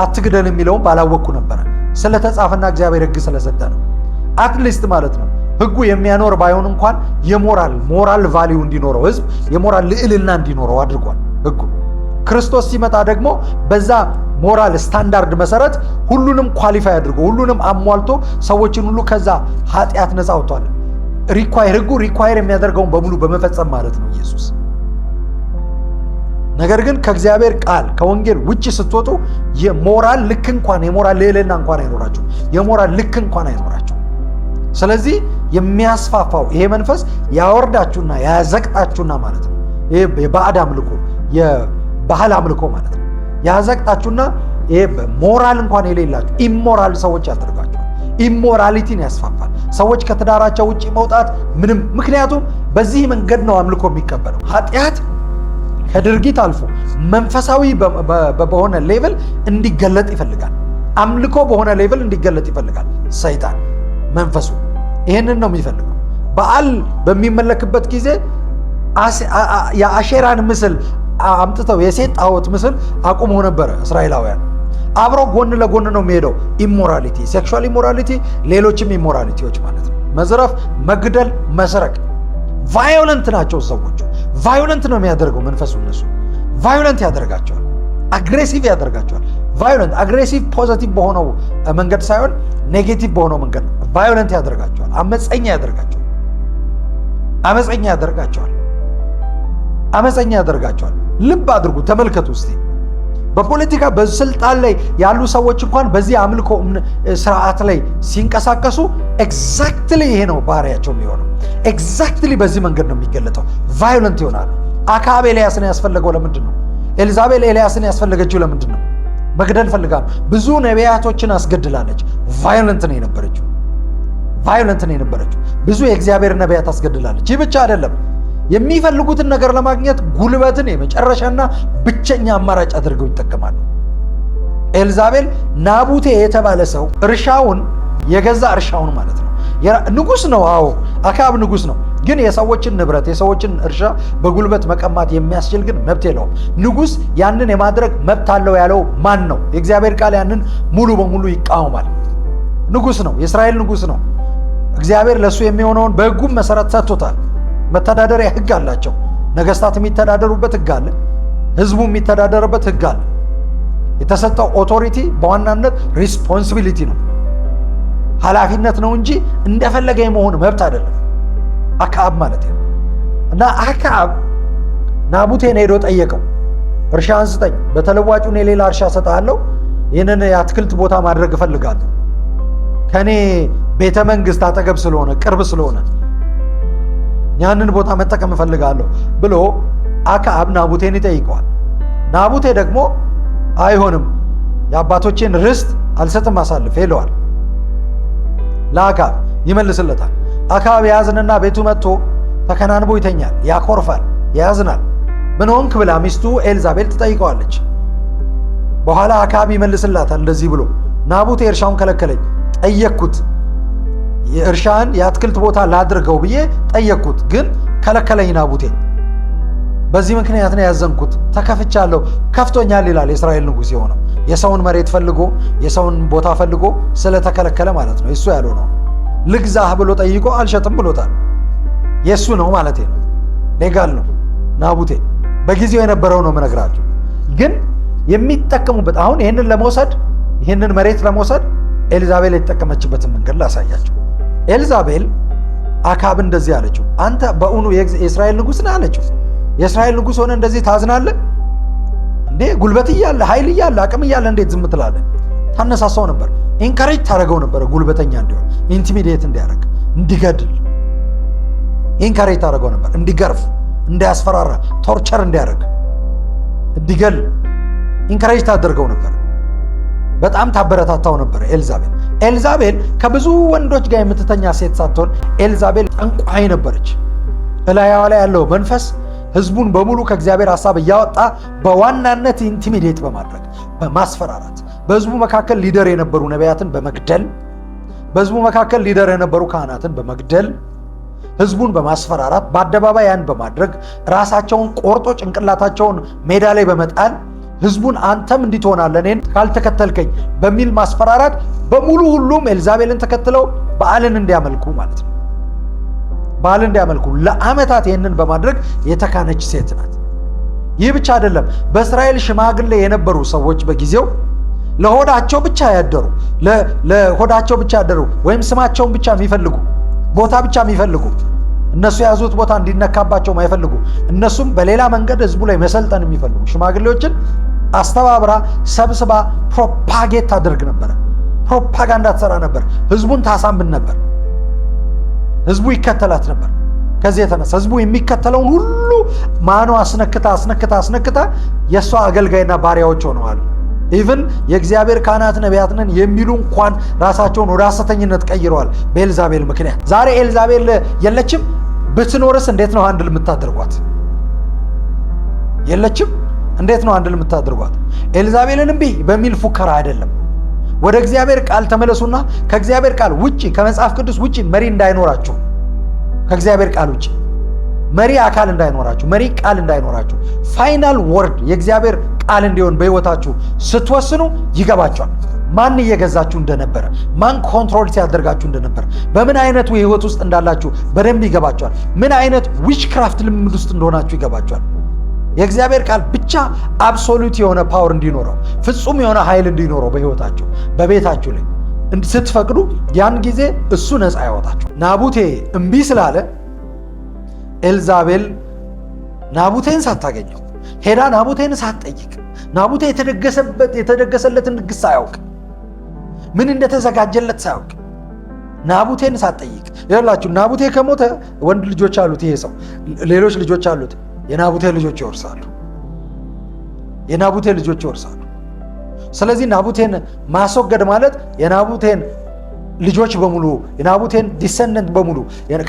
አትግደል የሚለውን ባላወቅኩ ነበረ። ስለተጻፈና እግዚአብሔር ሕግ ስለሰጠ ነው። አትሊስት ማለት ነው ሕጉ የሚያኖር ባይሆን እንኳን ሞራል ቫሊዩ እንዲኖረው ሕዝብ የሞራል ልዕልና እንዲኖረው አድርጓል ሕጉ። ክርስቶስ ሲመጣ ደግሞ በዛ ሞራል ስታንዳርድ መሰረት ሁሉንም ኳሊፋይ አድርጎ ሁሉንም አሟልቶ ሰዎችን ሁሉ ከዛ ኃጢአት ነፃ አውጥቷል። ሕጉ ሪኳየር የሚያደርገውን በሙሉ በመፈጸም ማለት ነው ኢየሱስ። ነገር ግን ከእግዚአብሔር ቃል ከወንጌል ውጭ ስትወጡ የሞራል ልክ እንኳን የሞራል ልዕልና እንኳን አይኖራችሁ፣ የሞራል ልክ እንኳን አይኖራችሁ። ስለዚህ የሚያስፋፋው ይሄ መንፈስ ያወርዳችሁና ያዘቅጣችሁና ማለት ነው። ይሄ የባዕድ አምልኮ የባህል አምልኮ ማለት ነው። ያዘቅጣችሁና ይሄ ሞራል እንኳን የሌላችሁ ኢሞራል ሰዎች ያደርጋችኋል። ኢሞራሊቲን ያስፋፋል። ሰዎች ከትዳራቸው ውጭ መውጣት ምንም። ምክንያቱም በዚህ መንገድ ነው አምልኮ የሚቀበለው። ኃጢአት ከድርጊት አልፎ መንፈሳዊ በሆነ ሌቭል እንዲገለጥ ይፈልጋል። አምልኮ በሆነ ሌቭል እንዲገለጥ ይፈልጋል። ሰይጣን መንፈሱ ይህንን ነው የሚፈልገው። በዓል በሚመለክበት ጊዜ የአሼራን ምስል አምጥተው የሴት ጣዖት ምስል አቁመው ነበረ እስራኤላውያን። አብሮ ጎን ለጎን ነው የሚሄደው። ኢሞራሊቲ፣ ሴክሹዋል ኢሞራሊቲ፣ ሌሎችም ኢሞራሊቲዎች ማለት ነው። መዝረፍ፣ መግደል፣ መስረቅ ቫዮለንት ናቸው ሰዎቹ። ቫዮለንት ነው የሚያደርገው መንፈሱ። እነሱ ቫዮለንት ያደርጋቸዋል፣ አግሬሲቭ ያደርጋቸዋል። ቫዮለንት አግሬሲቭ ፖዘቲቭ በሆነው መንገድ ሳይሆን ኔጌቲቭ በሆነው መንገድ ቫዮለንት ያደርጋቸዋል። አመፀኛ ያደርጋቸዋል። አመፀኛ ያደርጋቸዋል። ልብ አድርጉ፣ ተመልከቱ እስቲ። በፖለቲካ በስልጣን ላይ ያሉ ሰዎች እንኳን በዚህ አምልኮ ስርዓት ላይ ሲንቀሳቀሱ ኤግዛክትሊ ይሄ ነው ባህሪያቸው የሚሆነው። ኤግዛክትሊ በዚህ መንገድ ነው የሚገለጠው። ቫዮለንት ይሆናሉ። አክዓብ ኤልያስን ያስፈለገው ለምንድን ነው? ኤልዛቤል ኤልያስን ያስፈለገችው ለምንድን ነው? መግደል ፈልጋ ነው። ብዙ ነቢያቶችን አስገድላለች። ቫዮለንት ነው የነበረችው። ብዙ የእግዚአብሔር ነቢያት አስገድላለች። ይህ ብቻ አይደለም። የሚፈልጉትን ነገር ለማግኘት ጉልበትን የመጨረሻና ብቸኛ አማራጭ አድርገው ይጠቀማሉ። ኤልዛቤል ናቡቴ የተባለ ሰው እርሻውን የገዛ እርሻውን ማለት ነው። ንጉስ ነው። አክዓብ ንጉስ ነው። ግን የሰዎችን ንብረት የሰዎችን እርሻ በጉልበት መቀማት የሚያስችል ግን መብት የለውም። ንጉስ ያንን የማድረግ መብት አለው ያለው ማን ነው? የእግዚአብሔር ቃል ያንን ሙሉ በሙሉ ይቃወማል። ንጉስ ነው። የእስራኤል ንጉስ ነው። እግዚአብሔር ለእሱ የሚሆነውን በሕጉም መሰረት ሰጥቶታል። መተዳደሪያ ሕግ አላቸው። ነገስታት የሚተዳደሩበት ሕግ አለ። ህዝቡ የሚተዳደርበት ሕግ አለ። የተሰጠው ኦቶሪቲ በዋናነት ሪስፖንሲቢሊቲ ነው፣ ኃላፊነት ነው እንጂ እንደፈለገ የመሆን መብት አይደለም። አክዓብ ማለት ነው። እና አክዓብ ናቡቴን ሄዶ ጠየቀው፣ እርሻህን ስጠኝ፣ በተለዋጩ እኔ ሌላ እርሻ ሰጥሃለሁ፣ ይህንን የአትክልት ቦታ ማድረግ እፈልጋለሁ፣ ከኔ ቤተ መንግስት አጠገብ ስለሆነ ቅርብ ስለሆነ ያንን ቦታ መጠቀም እፈልጋለሁ ብሎ አክዓብ ናቡቴን ይጠይቀዋል። ናቡቴ ደግሞ አይሆንም፣ የአባቶቼን ርስት አልሰጥም አሳልፌ ይለዋል። ለአክዓብ ይመልስለታል። አክዓብ ያዝንና ቤቱ መጥቶ ተከናንቦ ይተኛል፣ ያኮርፋል፣ ያዝናል። ምን ሆንክ ብላ ሚስቱ ኤልዛቤል ትጠይቀዋለች። በኋላ አክዓብ ይመልስላታል እንደዚህ ብሎ ናቡቴ እርሻውን ከለከለኝ፣ ጠየቅኩት፣ የእርሻን የአትክልት ቦታ ላድርገው ብዬ ጠየቅኩት፣ ግን ከለከለኝ ናቡቴ። በዚህ ምክንያት ነው ያዘንኩት፣ ተከፍቻለሁ፣ ከፍቶኛል ይላል የእስራኤል ንጉሥ የሆነው። የሰውን መሬት ፈልጎ የሰውን ቦታ ፈልጎ ስለተከለከለ ማለት ነው። እሱ ያለው ነው። ልግዛህ ብሎ ጠይቆ አልሸጥም ብሎታል። የእሱ ነው ማለት ነው። ሌጋል ነው ናቡቴ። በጊዜው የነበረው ነው የምነግራችሁ። ግን የሚጠቀሙበት አሁን ይህንን መሬት ለመውሰድ ኤልዛቤል የተጠቀመችበትን መንገድ ላሳያቸው። ኤልዛቤል አክዓብ እንደዚህ አለችው፣ አንተ በእውኑ የእስራኤል ንጉሥ ነህ አለችው። የእስራኤል ንጉሥ ሆነ እንደዚህ ታዝናለህ እንዴ? ጉልበት እያለ ኃይል እያለ አቅም እያለ እንዴት ዝም ትላለህ? ታነሳሳው ነበር፣ ኢንካሬጅ ታደርገው ነበር፣ ጉልበተኛ እንዲሆን፣ ኢንቲሚዴት እንዲያደርግ፣ እንዲገድል ኢንካሬጅ ታደርገው ነበር፣ እንዲገርፍ፣ እንዲያስፈራራ፣ ቶርቸር እንዲያደርግ፣ እንዲገል ኢንካሬጅ ታደርገው ነበር። በጣም ታበረታታው ነበር። ኤልዛቤል ከብዙ ወንዶች ጋር የምትተኛ ሴት ሳትሆን ኤልዛቤል ጠንቋይ ነበረች። እላያዋ ላይ ያለው መንፈስ ህዝቡን በሙሉ ከእግዚአብሔር ሐሳብ እያወጣ በዋናነት ኢንቲሚዴት በማድረግ በማስፈራራት፣ በህዝቡ መካከል ሊደር የነበሩ ነቢያትን በመግደል፣ በህዝቡ መካከል ሊደር የነበሩ ካህናትን በመግደል፣ ህዝቡን በማስፈራራት፣ በአደባባይ ያን በማድረግ ራሳቸውን ቆርጦ ጭንቅላታቸውን ሜዳ ላይ በመጣል ህዝቡን አንተም እንዲህ ትሆናለህ እኔን ካልተከተልከኝ በሚል ማስፈራራት በሙሉ ሁሉም ኤልዛቤልን ተከትለው በዓልን እንዲያመልኩ ማለት ነው። በዓልን እንዲያመልኩ ለዓመታት ይህንን በማድረግ የተካነች ሴት ናት። ይህ ብቻ አይደለም። በእስራኤል ሽማግሌ የነበሩ ሰዎች በጊዜው ለሆዳቸው ብቻ ያደሩ ወይም ስማቸውን ብቻ የሚፈልጉ ቦታ ብቻ የሚፈልጉ እነሱ የያዙት ቦታ እንዲነካባቸው ማይፈልጉ እነሱም በሌላ መንገድ ህዝቡ ላይ መሰልጠን የሚፈልጉ ሽማግሌዎችን አስተባብራ ሰብስባ ፕሮፓጌት ታደርግ ነበር። ፕሮፓጋንዳ ትሰራ ነበር። ህዝቡን ታሳምን ነበር። ህዝቡ ይከተላት ነበር። ከዚህ የተነሳ ህዝቡ የሚከተለውን ሁሉ ማኖ አስነክታ የእሷ አገልጋይና ባሪያዎች ሆነዋል። ኢቭን የእግዚአብሔር ካህናት ነቢያት ነን የሚሉ እንኳን ራሳቸውን ወደ ሐሰተኝነት ቀይረዋል በኤልዛቤል ምክንያት። ዛሬ ኤልዛቤል የለችም። ብትኖርስ እንዴት ነው አንድል የምታደርጓት? የለችም። እንዴት ነው አንድል የምታደርጓት? ኤልዛቤልን እምቢ በሚል ፉከራ አይደለም። ወደ እግዚአብሔር ቃል ተመለሱና ከእግዚአብሔር ቃል ውጪ ከመጽሐፍ ቅዱስ ውጪ መሪ እንዳይኖራችሁ፣ ከእግዚአብሔር ቃል ውጪ መሪ አካል እንዳይኖራችሁ፣ መሪ ቃል እንዳይኖራችሁ፣ ፋይናል ወርድ የእግዚአብሔር ቃል እንዲሆን በህይወታችሁ ስትወስኑ ይገባችኋል። ማን እየገዛችሁ እንደነበረ፣ ማን ኮንትሮል ሲያደርጋችሁ እንደነበረ፣ በምን አይነት ህይወት ውስጥ እንዳላችሁ በደንብ ይገባችኋል። ምን አይነት ዊችክራፍት ልምምድ ውስጥ እንደሆናችሁ ይገባችኋል። የእግዚአብሔር ቃል ብቻ አብሶሉት የሆነ ፓወር እንዲኖረው፣ ፍጹም የሆነ ኃይል እንዲኖረው በህይወታችሁ በቤታችሁ ላይ ስትፈቅዱ ያን ጊዜ እሱ ነፃ ያወጣችሁ። ናቡቴ እምቢ ስላለ ኤልዛቤል ናቡቴን ሳታገኘው ሄዳ ናቡቴን ሳትጠይቅ፣ ናቡቴ የተደገሰለትን ድግስ ሳያውቅ፣ ምን እንደተዘጋጀለት ሳያውቅ፣ ናቡቴን ሳትጠይቅ ይላችሁ። ናቡቴ ከሞተ ወንድ ልጆች አሉት ይሄ ሰው፣ ሌሎች ልጆች አሉት። የናቡቴ ልጆች ይወርሳሉ። ስለዚህ ናቡቴን ማስወገድ ማለት የናቡቴን ልጆች በሙሉ የናቡቴን ዲሰንደንት በሙሉ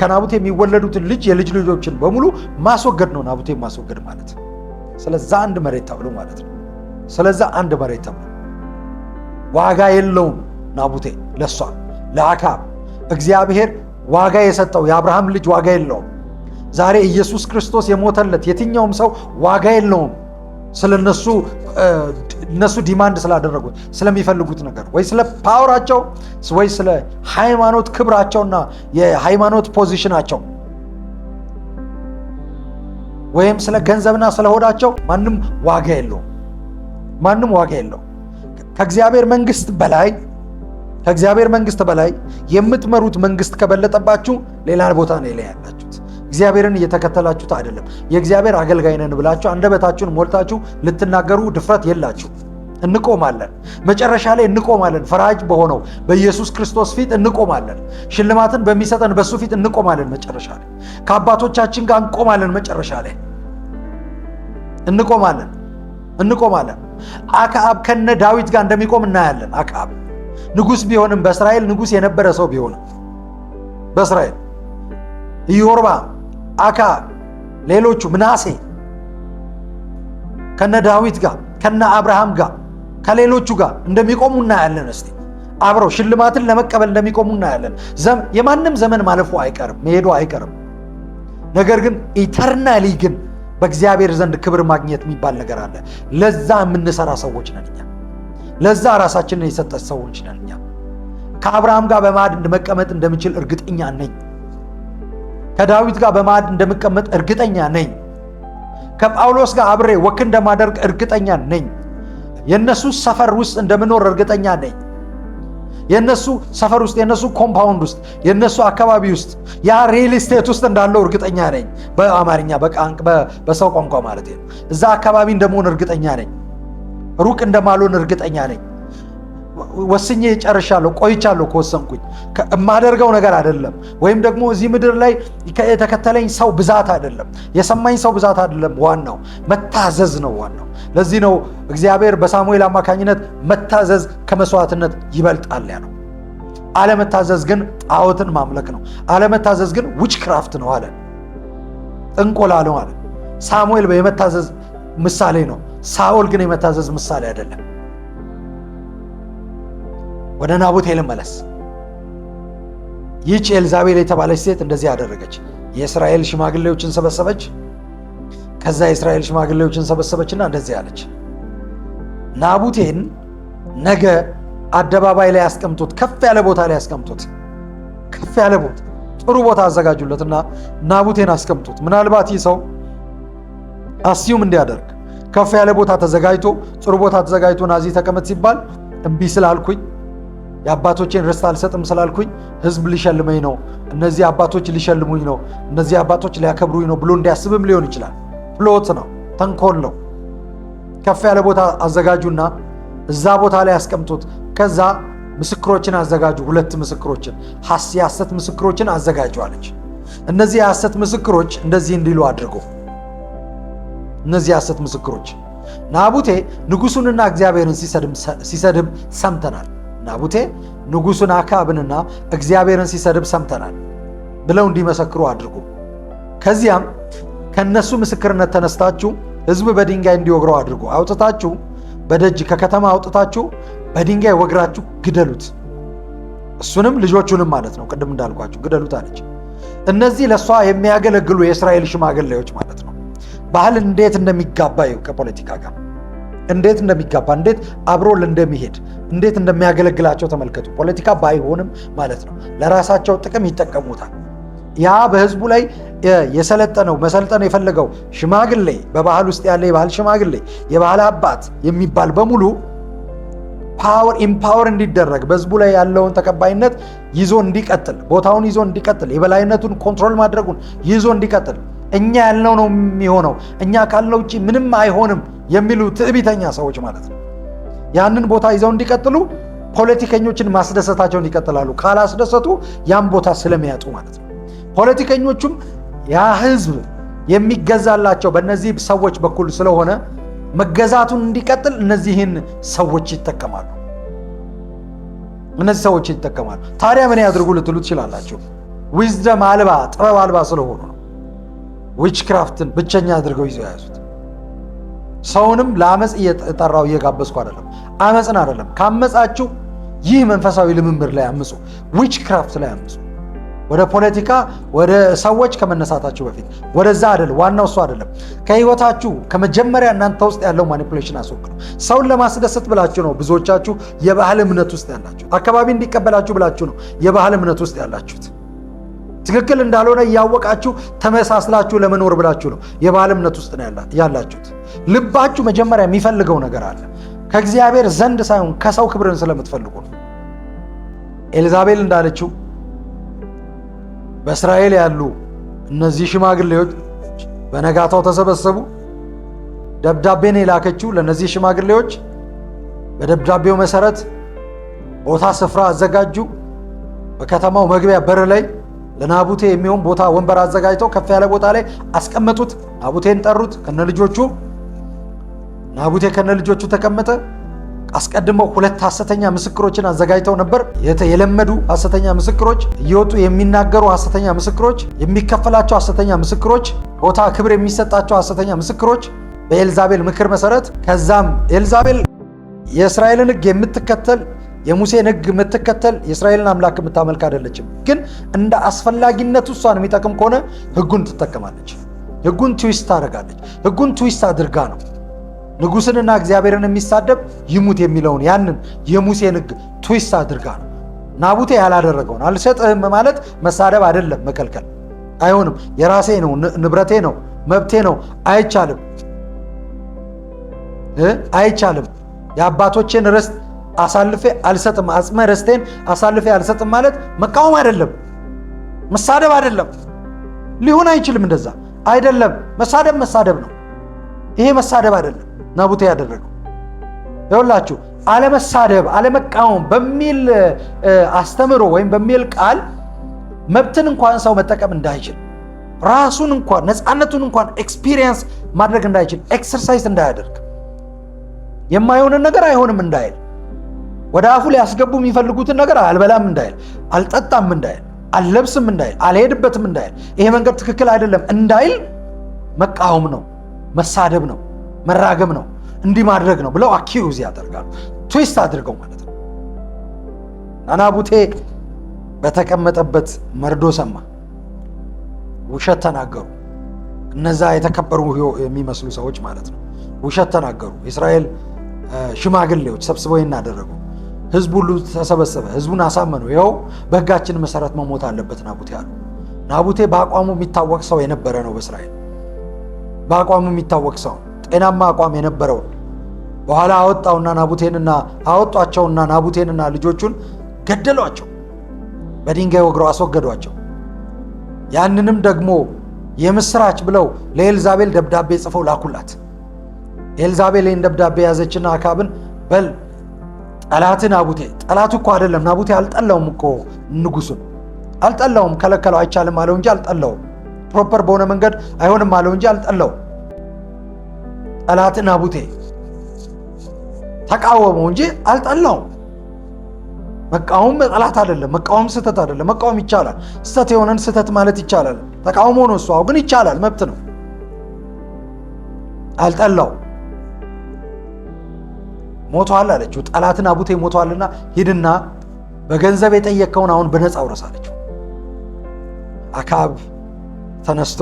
ከናቡቴ የሚወለዱትን የልጅ ልጆችን በሙሉ ማስወገድ ነው ናቡቴን ማስወገድ ማለት። ስለዛ አንድ መሬት ተብሎ ማለት ነው። ስለዛ አንድ መሬት ተብሎ ዋጋ የለውም ናቡቴ ለሷ ለአክዓብ እግዚአብሔር ዋጋ የሰጠው የአብርሃም ልጅ ዋጋ የለውም። ዛሬ ኢየሱስ ክርስቶስ የሞተለት የትኛውም ሰው ዋጋ የለውም። እነሱ ዲማንድ ስላደረጉት ስለሚፈልጉት ነገር ወይ ስለ ፓወራቸው ወይ ስለ ሃይማኖት ክብራቸውና የሃይማኖት ፖዚሽናቸው ወይም ስለ ገንዘብና ስለ ሆዳቸው ማንም ዋጋ የለውም። ከእግዚአብሔር መንግስት በላይ የምትመሩት መንግስት ከበለጠባችሁ ሌላ ቦታ ነው ላይ ያላችሁት። እግዚአብሔርን እየተከተላችሁት አይደለም። የእግዚአብሔር አገልጋይ ነን ብላችሁ አንደበታችሁን ሞልታችሁ ልትናገሩ ድፍረት የላችሁ። እንቆማለን፣ መጨረሻ ላይ እንቆማለን። ፈራጅ በሆነው በኢየሱስ ክርስቶስ ፊት እንቆማለን። ሽልማትን በሚሰጠን በሱ ፊት እንቆማለን። መጨረሻ ላይ ከአባቶቻችን ጋር እንቆማለን። መጨረሻ ላይ እንቆማለን። አክዓብ ከነ ዳዊት ጋር እንደሚቆም እናያለን። አክዓብ ንጉስ ቢሆንም በእስራኤል ንጉስ የነበረ ሰው ቢሆንም በእስራኤል ኢዮርብዓም፣ አክዓብ፣ ሌሎቹ ምናሴ ከነ ዳዊት ጋር ከነ አብርሃም ጋር ከሌሎቹ ጋር እንደሚቆሙ እናያለን። እስቲ አብረው ሽልማትን ለመቀበል እንደሚቆሙ እናያለን። የማንም ዘመን ማለፉ አይቀርም፣ መሄዱ አይቀርም። ነገር ግን ኢተርናሊ ግን በእግዚአብሔር ዘንድ ክብር ማግኘት የሚባል ነገር አለ። ለዛ የምንሰራ ሰዎች ነን እኛ። ለዛ ራሳችንን የሰጠ ሰዎች ነን እኛ። ከአብርሃም ጋር በማዕድ መቀመጥ እንደምችል እርግጠኛ ነኝ። ከዳዊት ጋር በማዕድ እንደምቀመጥ እርግጠኛ ነኝ። ከጳውሎስ ጋር አብሬ ወክ እንደማደርግ እርግጠኛ ነኝ። የነሱ ሰፈር ውስጥ እንደምኖር እርግጠኛ ነኝ። የነሱ ሰፈር ውስጥ፣ የነሱ ኮምፓውንድ ውስጥ፣ የነሱ አካባቢ ውስጥ፣ ያ ሪል ስቴት ውስጥ እንዳለው እርግጠኛ ነኝ። በአማርኛ በሰው ቋንቋ ማለት ነው። እዛ አካባቢ እንደመሆን እርግጠኛ ነኝ። ሩቅ እንደማልሆን እርግጠኛ ነኝ። ወስኜ ጨርሻለሁ። ቆይቻለሁ ከወሰንኩኝ። የማደርገው ነገር አይደለም፣ ወይም ደግሞ እዚህ ምድር ላይ የተከተለኝ ሰው ብዛት አይደለም፣ የሰማኝ ሰው ብዛት አይደለም። ዋናው መታዘዝ ነው። ዋናው ለዚህ ነው እግዚአብሔር በሳሙኤል አማካኝነት መታዘዝ ከመስዋዕትነት ይበልጣል ያለው። አለመታዘዝ ግን ጣዖትን ማምለክ ነው። አለመታዘዝ ግን ዊችክራፍት ነው አለ፣ ጥንቆላ ነው አለ። ሳሙኤል የመታዘዝ ምሳሌ ነው። ሳኦል ግን የመታዘዝ ምሳሌ አይደለም። ወደ ናቡቴ ልመለስ። ይህች ኤልዛቤል የተባለች ሴት እንደዚህ አደረገች። የእስራኤል ሽማግሌዎችን ሰበሰበች። ከዛ የእስራኤል ሽማግሌዎችን ሰበሰበችና እንደዚህ አለች፣ ናቡቴን ነገ አደባባይ ላይ ያስቀምጡት፣ ከፍ ያለ ቦታ ላይ ያስቀምጡት። ከፍ ያለ ቦታ፣ ጥሩ ቦታ አዘጋጁለትና ናቡቴን አስቀምጡት። ምናልባት ይህ ሰው አስዩም እንዲያደርግ ከፍ ያለ ቦታ ተዘጋጅቶ፣ ጥሩ ቦታ ተዘጋጅቶ ናዚ ተቀመጥ ሲባል እምቢ ስላልኩኝ፣ የአባቶቼን ርስት አልሰጥም ስላልኩኝ ህዝብ ሊሸልመኝ ነው፣ እነዚህ አባቶች ሊሸልሙኝ ነው፣ እነዚህ አባቶች ሊያከብሩኝ ነው ብሎ እንዲያስብም ሊሆን ይችላል። ፕሎት ነው፣ ተንኮል ነው። ከፍ ያለ ቦታ አዘጋጁና እዛ ቦታ ላይ ያስቀምጡት። ከዛ ምስክሮችን አዘጋጁ፣ 2 ምስክሮችን፣ የሐሰት ምስክሮችን አዘጋጁ አለች። እነዚህ የሐሰት ምስክሮች እንደዚህ እንዲሉ አድርጎ፣ እነዚህ የሐሰት ምስክሮች ናቡቴ ንጉሱንና እግዚአብሔርን ሲሰድብ ሰምተናል፣ ናቡቴ ንጉሱን አክዓብንና እግዚአብሔርን ሲሰድብ ሰምተናል ብለው እንዲመሰክሩ አድርጉ። ከዚያም ከነሱ ምስክርነት ተነስታችሁ ህዝብ በድንጋይ እንዲወግረው አድርጉ። አውጥታችሁ በደጅ ከከተማ አውጥታችሁ በድንጋይ ወግራችሁ ግደሉት፣ እሱንም ልጆቹንም ማለት ነው። ቅድም እንዳልኳችሁ ግደሉት አለች። እነዚህ ለእሷ የሚያገለግሉ የእስራኤል ሽማግሌዎች ማለት ነው። ባህል እንዴት እንደሚጋባ ከፖለቲካ ጋር እንዴት እንደሚጋባ፣ እንዴት አብሮ እንደሚሄድ፣ እንዴት እንደሚያገለግላቸው ተመልከቱ። ፖለቲካ ባይሆንም ማለት ነው ለራሳቸው ጥቅም ይጠቀሙታል። ያ በህዝቡ ላይ የሰለጠነው መሰልጠን የፈለገው ሽማግሌ፣ በባህል ውስጥ ያለ የባህል ሽማግሌ፣ የባህል አባት የሚባል በሙሉ ኢምፓወር እንዲደረግ፣ በህዝቡ ላይ ያለውን ተቀባይነት ይዞ እንዲቀጥል፣ ቦታውን ይዞ እንዲቀጥል፣ የበላይነቱን ኮንትሮል ማድረጉን ይዞ እንዲቀጥል፣ እኛ ያልነው ነው የሚሆነው፣ እኛ ካልነው ውጪ ምንም አይሆንም የሚሉ ትዕቢተኛ ሰዎች ማለት ነው። ያንን ቦታ ይዘው እንዲቀጥሉ ፖለቲከኞችን ማስደሰታቸውን ይቀጥላሉ። ካላስደሰቱ ያን ቦታ ስለሚያጡ ማለት ነው። ፖለቲከኞቹም ያ ህዝብ የሚገዛላቸው በእነዚህ ሰዎች በኩል ስለሆነ መገዛቱን እንዲቀጥል እነዚህን ሰዎች ይጠቀማሉ። ታዲያ ምን ያድርጉ ልትሉ ትችላላችሁ። ዊዝደም አልባ፣ ጥበብ አልባ ስለሆኑ ነው። ዊችክራፍትን ብቸኛ አድርገው ይዘው የያዙት። ሰውንም ለአመፅ እየጠራው እየጋበዝኩ አይደለም፣ አመፅን አይደለም። ካመፃችሁ ይህ መንፈሳዊ ልምምድ ላይ አምፁ፣ ዊችክራፍት ላይ አምፁ። ወደ ፖለቲካ ወደ ሰዎች ከመነሳታችሁ በፊት ወደዛ አይደለም። ዋናው እሱ አይደለም። ከህይወታችሁ ከመጀመሪያ እናንተ ውስጥ ያለው ማኒፑሌሽን አስወግዱ። ሰውን ለማስደሰት ብላችሁ ነው ብዙዎቻችሁ የባህል እምነት ውስጥ ያላችሁት። አካባቢ እንዲቀበላችሁ ብላችሁ ነው የባህል እምነት ውስጥ ያላችሁት። ትክክል እንዳልሆነ እያወቃችሁ ተመሳስላችሁ ለመኖር ብላችሁ ነው የባህል እምነት ውስጥ ያላችሁት። ልባችሁ መጀመሪያ የሚፈልገው ነገር አለ። ከእግዚአብሔር ዘንድ ሳይሆን ከሰው ክብርን ስለምትፈልጉ ነው። ኤልዛቤል እንዳለችው በእስራኤል ያሉ እነዚህ ሽማግሌዎች በነጋታው ተሰበሰቡ። ደብዳቤን የላከችው ለእነዚህ ሽማግሌዎች፣ በደብዳቤው መሰረት ቦታ ስፍራ አዘጋጁ። በከተማው መግቢያ በር ላይ ለናቡቴ የሚሆን ቦታ ወንበር አዘጋጅተው ከፍ ያለ ቦታ ላይ አስቀመጡት። ናቡቴን ጠሩት ከነልጆቹ። ናቡቴ ከነልጆቹ ተቀመጠ። አስቀድመው 2 ሐሰተኛ ምስክሮችን አዘጋጅተው ነበር። የለመዱ ሐሰተኛ ምስክሮች፣ እየወጡ የሚናገሩ ሐሰተኛ ምስክሮች፣ የሚከፈላቸው ሐሰተኛ ምስክሮች፣ ቦታ ክብር የሚሰጣቸው ሐሰተኛ ምስክሮች በኤልዛቤል ምክር መሰረት። ከዛም ኤልዛቤል የእስራኤልን ሕግ የምትከተል የሙሴን ሕግ የምትከተል የእስራኤልን አምላክ የምታመልክ አይደለችም። ግን እንደ አስፈላጊነቱ እሷን የሚጠቅም ከሆነ ሕጉን ትጠቀማለች። ሕጉን ትዊስት ታደርጋለች። ሕጉን ትዊስት አድርጋ ነው ንጉስንና እግዚአብሔርን የሚሳደብ ይሙት የሚለውን ያንን የሙሴን ሕግ ትዊስት አድርጋ ነው። ናቡቴ ያላደረገውን አልሰጥህም ማለት መሳደብ አይደለም፣ መከልከል አይሆንም። የራሴ ነው ንብረቴ ነው መብቴ ነው። አይቻልም፣ አይቻልም። የአባቶቼን ርስት አሳልፌ አልሰጥም፣ አጽመ ርስቴን አሳልፌ አልሰጥም ማለት መቃወም አይደለም፣ መሳደብ አይደለም። ሊሆን አይችልም። እንደዛ አይደለም። መሳደብ ነው። ይሄ መሳደብ አይደለም ናቡቴ ያደረገው። ይኸውላችሁ አለመሳደብ፣ አለመቃወም በሚል አስተምሮ ወይም በሚል ቃል መብትን እንኳን ሰው መጠቀም እንዳይችል፣ ራሱን እንኳን ነፃነቱን እንኳን ኤክስፒሪየንስ ማድረግ እንዳይችል፣ ኤክሰርሳይዝ እንዳያደርግ፣ የማይሆንን ነገር አይሆንም እንዳይል፣ ወደ አፉ ሊያስገቡ የሚፈልጉትን ነገር አልበላም እንዳይል፣ አልጠጣም እንዳይል፣ አልለብስም እንዳይል፣ አልሄድበትም እንዳይል፣ ይሄ መንገድ ትክክል አይደለም እንዳይል መቃወም ነው፣ መሳደብ ነው፣ መራገም ነው፣ እንዲህ ማድረግ ነው ብለው አኪዩዝ ያደርጋሉ። ትዊስት አድርገው ማለት ነው። ናቡቴ በተቀመጠበት መርዶ ሰማ። ውሸት ተናገሩ። እነዛ የተከበሩ የሚመስሉ ሰዎች ማለት ነው ውሸት ተናገሩ። የእስራኤል ሽማግሌዎች ሰብስበው እናደረጉ። ህዝቡ ሁሉ ተሰበሰበ። ህዝቡን አሳመኑ። ይኸው በህጋችን መሰረት መሞት አለበት ናቡቴ አሉ። ናቡቴ በአቋሙ የሚታወቅ ሰው የነበረ ነው። በእስራኤል በአቋሙ የሚታወቅ ሰው፣ ጤናማ አቋም የነበረው። በኋላ አወጧቸውና ናቡቴንና ልጆቹን ገደሏቸው። በድንጋይ ወግረው አስወገዷቸው። ያንንም ደግሞ የምስራች ብለው ለኤልዛቤል ደብዳቤ ጽፈው ላኩላት። ኤልዛቤል ይህን ደብዳቤ ያዘችና አካብን በል ጠላት ናቡቴ፣ ጠላቱ እኮ አይደለም ናቡቴ አልጠላውም እኮ ንጉሱን አልጠላውም፣ ከለከለው፣ አይቻልም አለው እንጂ አልጠላውም። ፕሮፐር በሆነ መንገድ አይሆንም አለው እንጂ አልጠላውም። ጠላት ናቡቴ ተቃወመው እንጂ አልጠላውም። መቃወም ጠላት አይደለም፣ መቃወም ስህተት አይደለም። መቃወም ይቻላል። ስህተት የሆነን ስህተት ማለት ይቻላል። ተቃውሞ ነው እሱ፣ ግን ይቻላል፣ መብት ነው። አልጠላው። ሞቷል አለችው። ጠላት ናቡቴ ሞቷልና ሂድና በገንዘብ የጠየቀውን አሁን በነፃ ወረስ አለችው። አካብ ተነስቶ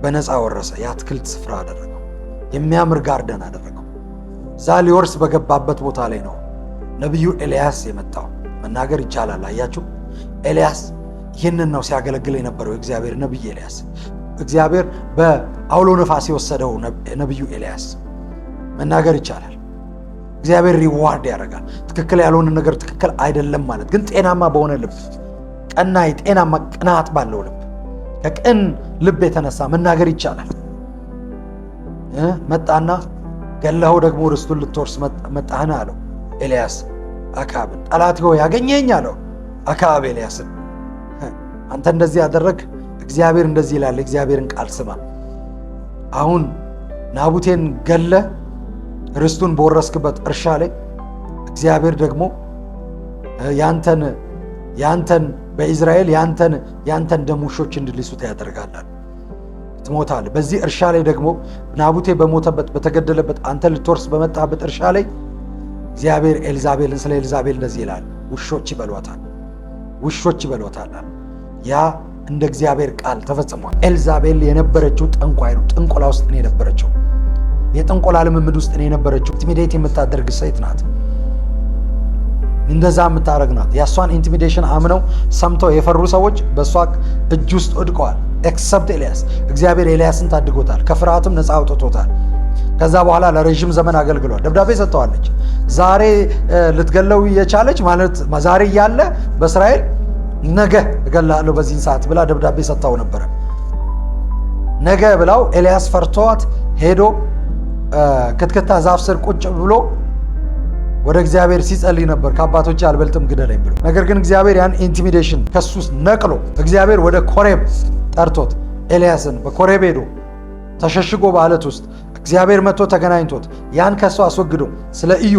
በነፃ ወረሰ። የአትክልት ስፍራ አደረገው፣ የሚያምር ጋርደን አደረገው። እዛ ሊወርስ በገባበት ቦታ ላይ ነው ነቢዩ ኤልያስ የመጣው። መናገር ይቻላል። አያችሁ፣ ኤልያስ ይህንን ነው ሲያገለግል የነበረው የእግዚአብሔር ነቢይ ኤልያስ። እግዚአብሔር በአውሎ ነፋስ የወሰደው ነቢዩ ኤልያስ። መናገር ይቻላል። እግዚአብሔር ሪዋርድ ያደርጋል። ትክክል ያልሆነ ነገር ትክክል አይደለም ማለት ግን ጤናማ በሆነ ልብ፣ ቀናይ ጤናማ ቅናት ባለው ልብ፣ ከቅን ልብ የተነሳ መናገር ይቻላል። መጣና ገለኸው ደግሞ ርስቱን ልትወርስ መጣህን አለው ኤልያስ አካብን። ጠላት ሆይ ያገኘኝ አለው አካብ ኤልያስን። አንተ እንደዚህ ያደረግ እግዚአብሔር እንደዚህ ይላል፣ እግዚአብሔርን ቃል ስማ። አሁን ናቡቴን ገለ ርስቱን በወረስክበት እርሻ ላይ እግዚአብሔር ደግሞ ያንተን በኢዝራኤል ያንተን ደም ውሾች እንዲልሱት ያደርጋል። ትሞታለህ። በዚህ እርሻ ላይ ደግሞ ናቡቴ በሞተበት በተገደለበት አንተ ልትወርስ በመጣበት እርሻ ላይ እግዚአብሔር ኤልዛቤልን ስለ ኤልዛቤል እንደዚህ ይላል፣ ውሾች ይበሏታል። ያ እንደ እግዚአብሔር ቃል ተፈጽሟል። ኤልዛቤል የነበረችው ጠንቋይ ነው። ጥንቆላ ውስጥ ነው የነበረችው። የጥንቆላ ልምምድ ውስጥ ነው የነበረችው። ኢንቲሚዴት የምታደርግ ሴት ናት። እንደዛ የምታደርግ ናት። የእሷን ኢንቲሚዴሽን አምነው ሰምተው የፈሩ ሰዎች በእሷ እጅ ውስጥ ወድቀዋል። ኤክሰፕት ኤልያስ። እግዚአብሔር ኤልያስን ታድጎታል፣ ከፍርሃትም ነፃ አውጥቶታል። ከዛ በኋላ ለረዥም ዘመን አገልግሏል። ደብዳቤ ሰጥተዋለች። ዛሬ ልትገለው የቻለች ማለት ዛሬ እያለ በእስራኤል ነገ እገላለሁ በዚህን ሰዓት ብላ ደብዳቤ ሰጥታው ነበረ። ነገ ብላው ኤልያስ ፈርቷት ሄዶ ክትክታ ዛፍ ስር ቁጭ ብሎ ወደ እግዚአብሔር ሲጸልይ ነበር። ከአባቶቼ አልበልጥም ግደለኝ ብሎ። ነገር ግን እግዚአብሔር ያን ኢንቲሚዴሽን ከሱ ነቅሎ እግዚአብሔር ወደ ኮሬብ ጠርቶት ኤልያስን በኮሬብ ሄዶ ተሸሽጎ በአለት ውስጥ እግዚአብሔር መጥቶ ተገናኝቶት ያን ከሱ አስወግዶ ስለ ኢዩ፣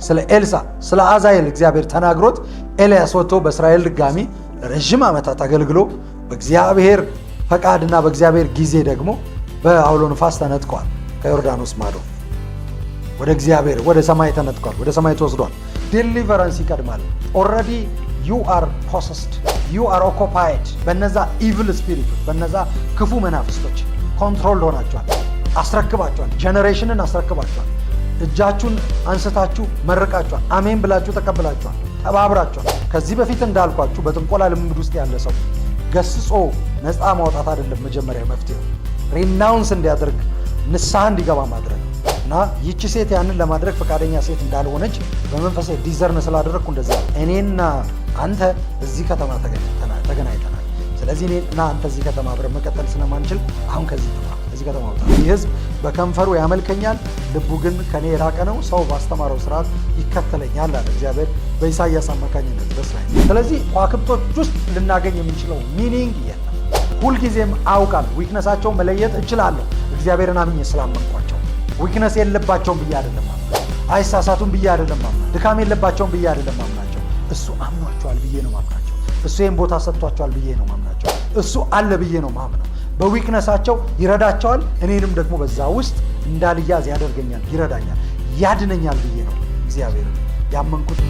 ስለ ኤልሳ፣ ስለ አዛኤል እግዚአብሔር ተናግሮት ኤልያስ ወጥቶ በእስራኤል ድጋሚ ለረዥም ዓመታት አገልግሎ በእግዚአብሔር ፈቃድና በእግዚአብሔር ጊዜ ደግሞ በአውሎ ንፋስ ተነጥቋል። ከዮርዳኖስ ማዶ ወደ እግዚአብሔር ወደ ሰማይ ተነጥቋል። ወደ ሰማይ ተወስዷል። ዴሊቨረንስ ይቀድማል። ኦልሬዲ ዩ አር ፖሰስድ ዩ አር ኦኮፓይድ። በነዛ ኢቪል ስፒሪቶች በነዛ ክፉ መናፍስቶች ኮንትሮል ሆናቸዋል። አስረክባቸዋል። ጄኔሬሽንን አስረክባቸዋል። እጃችሁን አንስታችሁ መርቃቸዋል። አሜን ብላችሁ ተቀብላቸዋል። ተባብራቸዋል። ከዚህ በፊት እንዳልኳችሁ በጥንቆላ ልምምድ ውስጥ ያለ ሰው ገስጾ ነፃ ማውጣት አይደለም መጀመሪያ መፍትሄው። ሪናውንስ እንዲያደርግ ንስሐ እንዲገባ ማድረግ እና ይቺ ሴት ያንን ለማድረግ ፈቃደኛ ሴት እንዳልሆነች በመንፈሴ ዲዘርን ስላደረግኩ እንደዛ እኔና አንተ እዚህ ከተማ ተገናኝተናል። ስለዚህ እኔና አንተ እዚህ ከተማ አብረን መቀጠል ስለማንችል አሁን ከዚህ ከተማ ወጣ። ይህ ህዝብ በከንፈሩ ያመልከኛል፣ ልቡ ግን ከኔ የራቀ ነው። ሰው ባስተማረው ስርዓት ይከተለኛል አለ እግዚአብሔር በኢሳይያስ አማካኝነት በእስራኤል። ስለዚህ ከዋክብቶች ውስጥ ልናገኝ የምንችለው ሚኒንግ የለም። ሁልጊዜም አውቃለሁ፣ ዊክነሳቸው መለየት እችላለሁ። እግዚአብሔርን አምኜ ስላመንኳቸው ዊክነስ የለባቸውም ብዬ አይደለም ማምናቸው፣ አይሳሳቱም ብዬ አይደለም ማምናቸው፣ ድካም የለባቸውም ብዬ አይደለም ማምናቸው። እሱ አምኗቸዋል ብዬ ነው ማምናቸው። እሱ ይህን ቦታ ሰጥቷቸዋል ብዬ ነው ማምናቸው። እሱ አለ ብዬ ነው ማምነው። በዊክነሳቸው ይረዳቸዋል፣ እኔንም ደግሞ በዛ ውስጥ እንዳልያዝ ያደርገኛል፣ ይረዳኛል፣ ያድነኛል ብዬ ነው እግዚአብሔርን ያመንኩት።